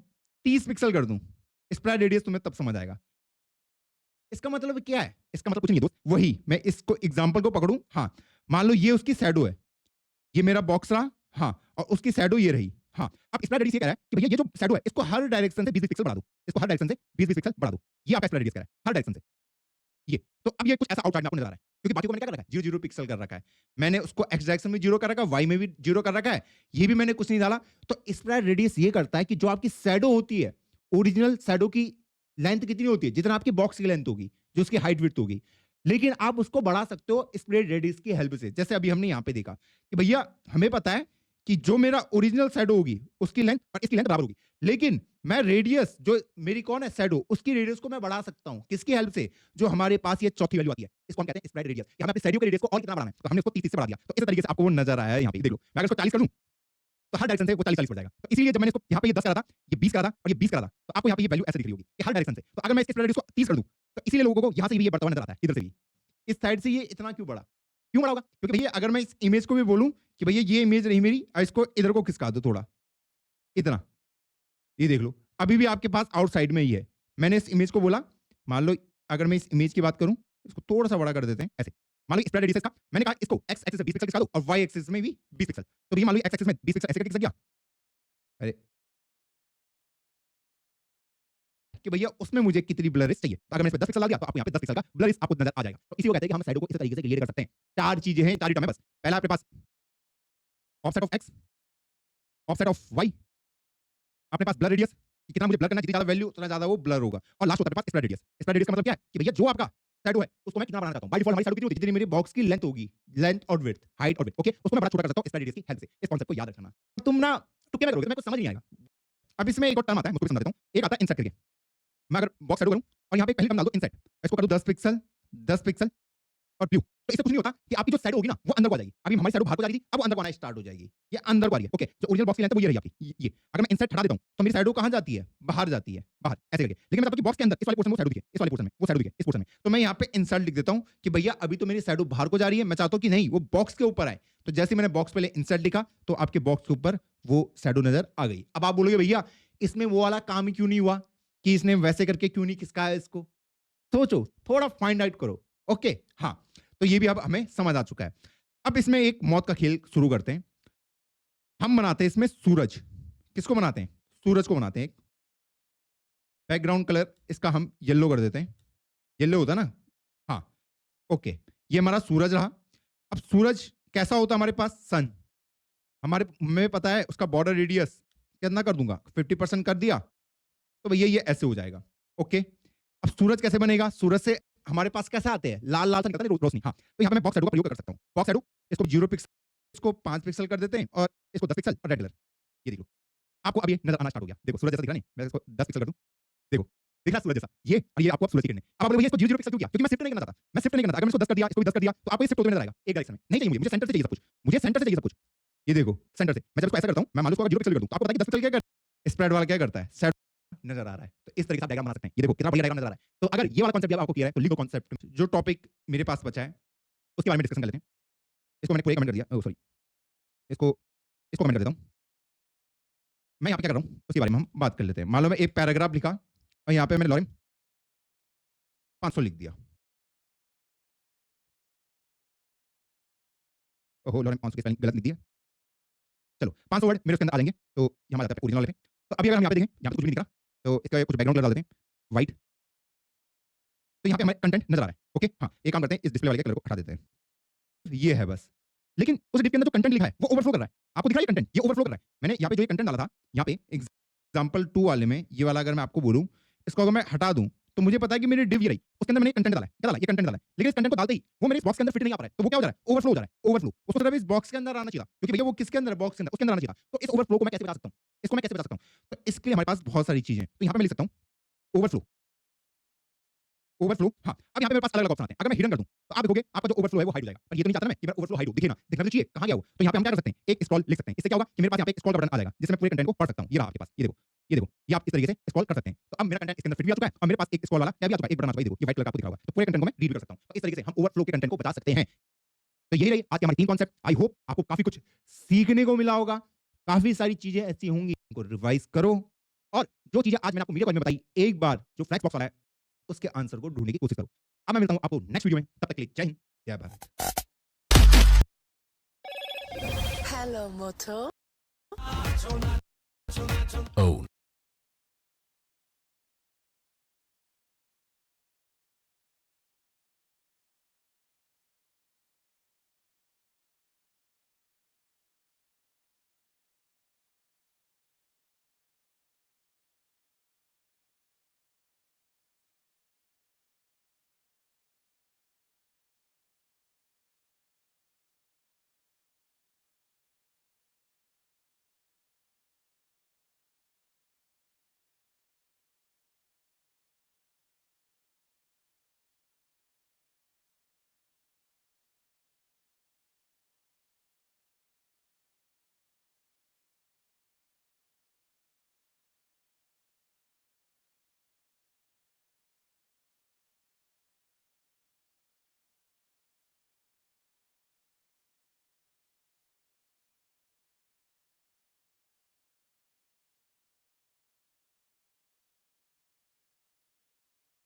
30 पिक्सल कर दूं, स्प्रेड रेडियस, तुम्हें तब समझ आएगा। इसका मतलब क्या है? इसका मतलब कुछ नहीं दोस्त, वही मैं इसको एग्जांपल को पकड़ूं। हाँ, मान लो ये उसकी शैडो है, ये मेरा बॉक्स रहा, हाँ, और उसकी शैडो ये रही। हाँ, अब स्प्रेड रेडियस ये कह रहा है कि भैया ये जो शैडो है इसको हर डायरेक्शन से 20 पिक्सल बढ़ा दो, इसको हर डायरेक्शन से 20 पिक्सल बढ़ा दो। ये आपका स्प्रेड रेडियस कह रहा है, हर डायरेक्शन से। ये तो अब ये कुछ ऐसा आउटसाइड में आपको नजर आ रहा है, क्योंकि बाकी को मैंने क्या कर रखा है? 0 0 पिक्सल कर रखा है। मैंने उसको एक्स डायरेक्शन में 0 कर रखा है, वाई में भी 0 कर रखा है, ये भी मैंने कुछ नहीं डाला। तो स्प्रेड रेडियस ये करता है कि जो आपकी शैडो होती है, ओरिजिनल शैडो की लेंथ कितनी होती है? जितना आपकी बॉक्स की लेंथ होगी, जो उसकी हाइट विड्थ होगी, लेकिन आप उसको बढ़ा सकते हो स्प्रेड रेडियस की हेल्प से। जैसे अभी हमने यहां पे देखा कि भैया हमें पता है कि जो मेरा ओरिजिनल शैडो होगी उसकी लेंथ और इसकी लेंथ बराबर होगी, लेकिन मैं रेडियस, जो मेरी कौन है शैडो, उसकी रेडियस को मैं बढ़ा सकता हूं। किसकी हेल्प से? जो हमारे पास ये चौथी वैल्यू आती है, इसको हम कहते हैं स्प्रेड रेडियस। हमें अपने शैडो के रेडियस को और कितना बढ़ाना है, तो हमने उसको 30 से बढ़ा दिया। तो इस तरीके से आपको वो नजर आया है। यहाँ पे देख लो, मैं अगर इसको 40 कर दूं तो हर डायरेक्शन से वो 40 40 हो जाएगा। तो इसीलिए जब मैंने इसको यहाँ पे ये 10 करा था, ये 20 करा था और ये 20 करा था, तो आपको यहाँ पे ये वैल्यू ऐसे दिख रही होगी कि हर डायरेक्शन से। तो अगर मैं इसके स्प्रेड रेडियस को 30 कर दूं, तो इसीलिए लोगों को यहाँ से भी ये बढ़ता हुआ नजर आता है, इधर से भी। इस साइड से ये इतना क्यों बढ़ा? क्यों बढ़ा होगा? क्योंकि भैया अगर मैं इस इमेज को भी बोलूं कि भैया ये इमेज रही मेरी, और इसको इधर को खिसका दो थोड़ा, इतना, ये देख लो, अभी भी आपके पास आउटसाइड में ही है। मैंने इस इमेज को बोला, मान लो अगर मैं इस इमेज की बात करूं, इसको थोड़ा सा बड़ा कर देते हैं ऐसे। मान लो स्प्रेड रेडियस का मैंने कहा इसको एक्स एक्सिस से 20 पिक्सल खिसका दो और वाई एक्सिस में भी 20 पिक्सल। तो ये मान लो एक्स एक्सिस में 20 पिक्सल ऐसे करके खिसक गया। अरे कि भैया उसमें मुझे कितनी ब्लरिश चाहिए, तो अगर मैं इसमें 10 पिक्सल डाल दिया तो आपको यहाँ पे 10 पिक्सल का ब्लरिश आपको नजर आ जाएगा। तो इसी को कहते हैं कि हम शैडो को इस तरीके से क्लियर कर सकते हैं। चार चीजें हैं, चार टर्म है बस। पहला आपके पास offset of x, offset of Y, अपने पास ब्लर रेडियस, कि कितना मुझे ब्लर करना है, जितनी ज्यादा वैल्यू उतना ज्यादा वो ब्लर होगा, और लास्ट होता है पास स्प्रेड रेडियस। स्प्रेड रेडियस का मतलब क्या है कि भैया जो आपका शैडो है उसको मैं कितना बनाना चाहता हूं। बाय डिफॉल्ट हमारी शैडो कितनी होती है? जितनी मेरी बॉक्स की लेंथ होगी, लेंथ और विड्थ, हाइट और विड्थ, ओके, उसको मैं बड़ा छोटा कर सकता हूं स्प्रेड रेडियस की हेल्प से। इस कांसेप्ट को याद रखना। तुम ना तुक्के में करोगे तो मेरे को समझ नहीं आएगा। अब इसमें एक और टर्म आता है, मुझको भी समझा देता हूं। एक आता है इंसर्ट करके। मैं अगर बॉक्स शैडो करूं और यहाँ पे पहले टर्म डाल दो इंसर्ट, इसको कर दो 10 पिक्सल, 10 पिक्सल और ब्लू, तो इससे कुछ नहीं होता कि आपकी जो शैडो होगी ना वो अंदर को आ जाएगी। अभी हमारी शैडो बाहर को जा रही थी, अब वो अंदर को आना स्टार्ट हो जाएगी। ये अंदर को आ रही है, ओके। जो ओरिजिनल बॉक्स की लेंथ है वो ये रही आपकी, ये अगर मैं इंसर्ट हटा देता हूं तो मेरी शैडो कहां जाती है? बाहर जाती है, बाहर ऐसे करके। लेकिन मैं चाहता हूं कि बॉक्स के अंदर इस वाले पोर्शन में वो शैडो दिखे, इस वाले पोर्शन में वो शैडो दिखे, इस पोर्शन में। तो मैं यहाँ पे इंसर्ट लिख देता हूं कि भैया अभी तो मेरी शैडो बाहर को जा रही है, मैं चाहता हूं कि नहीं वो बॉक्स के ऊपर आए। तो जैसे मैंने बॉक्स पहले इंसर्ट लिखा तो आपके बॉक्स के ऊपर वो शैडो नजर आ गई। अब आप बोलोगे भैया इसमें वो वाला काम ही क्यों नहीं हुआ, कि इसने वैसे करके क्यों नहीं खिसकाया इसको? सोचो, थोड़ा फाइंड आउट करो। ओके, हाँ, तो ये भी अब हमें समझ आ चुका है। अब इसमें एक मौत का खेल शुरू करते हैं। हम बनाते हैं इसमें सूरज। किसको बनाते हैं? सूरज को बनाते हैं। बैकग्राउंड कलर इसका हम येलो कर देते हैं। येलो होता है ना? हाँ, ओके। ये हमारा सूरज रहा। अब सूरज कैसा होता है हमारे पास? सन। हमारे हमें पता है उसका बॉर्डर रेडियस कितना कर दूंगा? 50% कर दिया, तो भैया ये ऐसे हो जाएगा। ओके, अब सूरज कैसे बनेगा? सूरज से हमारे पास कैसे आते हैं? लाल लाल सा निकलता है रोशनी। हाँ, तो यहाँ पे मैं बॉक्स शैडो का प्रयोग कर सकता हूँ। बॉक्स शैडो, इसको 0 पिक्सल, इसको 5 पिक्सल कर देते हैं, और इसको 10 पिक्सल और रेड कलर। ये देखो, आपको अब ये नजर आना स्टार्ट हो गया। देखो सूरज जैसा दिख रहा नहीं? मैं इसको 10 पिक्सल कर दूं, देखो दिख रहा है सूरज जैसा। ये और ये आपको अब सूरज की किरणें। अब आप बोलोगे इसको 0 0 पिक्सल क्यों किया? क्योंकि मैं शिफ्ट नहीं करना चाहता। मैं शिफ्ट नहीं करना चाहता। अगर मैं इसको 10 कर दिया, इसको भी 10 कर दिया, तो आपको ये शिफ्ट होते हुए नजर आएगा एक डायरेक्शन में। नहीं चाहिए मुझे, मुझे सेंटर से चाहिए सब कुछ। मुझे सेंटर से चाहिए सब कुछ। ये देखो सेंटर से। मैं जब इसको ऐसा करता हूँ, मैं मान लो इसको 0 पिक्सल कर दूं, तो आपको पता है कि 10 पिक्सल क्या करता है? स्प्रेड वाला क्या करता है? सेट नजर आ रहा है। तो इस तरीके से आप डायग्राम बना सकते हैं। ये देखो कितना बढ़िया डायग्राम नजर आ रहा है। तो अगर ये वाला कॉन्सेप्ट आपको क्लियर है तो लिखो कॉन्सेप्ट। जो टॉपिक मेरे पास बचा है उसके बारे में डिस्कशन कर लेते हैं। इसको मैंने पूरा कमेंट कर दिया, ओह सॉरी, इसको इसको कमेंट कर देता हूँ। मैं यहाँ पे क्या कर रहा हूँ उसके बारे में हम बात कर लेते हैं। मान लो मैं एक पैराग्राफ लिखा और यहाँ पे मैंने लॉरेन 500 लिख दिया। ओहो, लॉरेन 500 की स्पेलिंग गलत लिख दिया। चलो 500 वर्ड मेरे उसके अंदर आ जाएंगे, तो यहाँ आ जाता है ओरिजिनल वाले पे। तो अभी अगर हम यहाँ पे देखें, यहाँ पे कुछ भी नहीं दिख रहा, तो इसका कुछ बैकग्राउंड कलर डाल देते हैं व्हाइट। तो यहाँ पे हमें कंटेंट नजर आ रहा है। ओके, हाँ, एक काम करते हैं, इस डिस्प्ले वाले के कलर को हटा देते हैं। ये है बस। लेकिन उस डिप के अंदर जो कंटेंट लिखा है वो ओवरफ्लो कर रहा है। आपको दिख रहा है ये कंटेंट? ये ओवरफ्लो कर रहा है। मैंने यहाँ पे जो ये कंटेंट डाला था, यहाँ पे एग्जांपल 2 वाले में ये वाला अगर मैं आपको बोलूँ, इसको अगर मैं हटा दूँ, तो मुझे पता है कि मेरी डिव ये रही। उसके अंदर मैंने कंटेंट डाला है। क्या डाला है? ये कंटेंट डाला है। लेकिन इस कंटेंट को डालते ही वो मेरे इस बॉक्स के अंदर फिट नहीं आ पा रहा है। तो वो क्या हो जा रहा है? ओवरफ्लो हो जा रहा है। ओवरफ्लो। उसको सिर्फ इस बॉक्स के अंदर आना चाहिए था। क्योंकि भैया वो किसके अंदर है? बॉक्स के अंदर। उसके अंदर आना चाहिए था। तो इस ओवरफ्लो को मैं कैसे बचा सकता हूँ? इसको मैं कैसे बचा सकता हूँ? तो इसके लिए हमारे पास बहुत सारी चीजें हैं। तो यहाँ पे मैं लिख सकता हूँ ओवरफ्लो। ओवरफ्लो, हाँ, अब यहाँ पे मेरे पास अलग-अलग ऑप्शन आते हैं। अगर मैं हिडन कर दूँ, तो आप देखोगे आपका जो ओवरफ्लो है वो हाइड हो जाएगा। पर ये तो नहीं चाहता ना मैं कि मेरा ओवरफ्लो हाइड हो, दिखे ना, दिखना तो चाहिए, कहाँ गया वो? तो यहाँ पे हम क्या कर सकते हैं, एक स्क्रॉल लिख सकते हैं। इससे क्या होगा कि मेरे पास यहाँ पे एक स्क्रॉल का बटन आ जाएगा, जिससे मैं पूरे कंटेंट को पढ़ सकता हूँ। ये रहा आपके पास, ये देखो, ये देखो, ये आप इस तरीके से स्क्रॉल कर सकते हैं। तो अब मेरा कंटेंट इसके अंदर फिट भी आ चुका है और मेरे पास एक स्क्रॉल वाला टैब भी आ चुका है, एक बटन आ चुका है, ये देखो, ये व्हाइट कलर का आपको दिख रहा होगा। तो पूरे कंटेंट को मैं रीड भी कर सकता हूँ। तो इस तरीके से हम ओवरफ्लो के कंटेंट को बचा सकते हैं। तो यही रही आज की हमारी 3 कॉन्सेप्ट। आई होप आपको काफ़ी कुछ सीखने को मिला होगा। काफ़ी सारी चीज़ें ऐसी होंगी, इनको रिवाइज़ करो और जो चीज़ें आज मैंने आपको वीडियो कॉल में बताई, एक बार जो फ्लैश बॉक्स वाला है, उसके आंसर को ढूँढने की कोशिश करो। अब मैं मिलता हूँ आपको नेक्स्ट वीडियो में, तब तक के लिए जय हिंद, जय भारत। Hello, Moto. Oh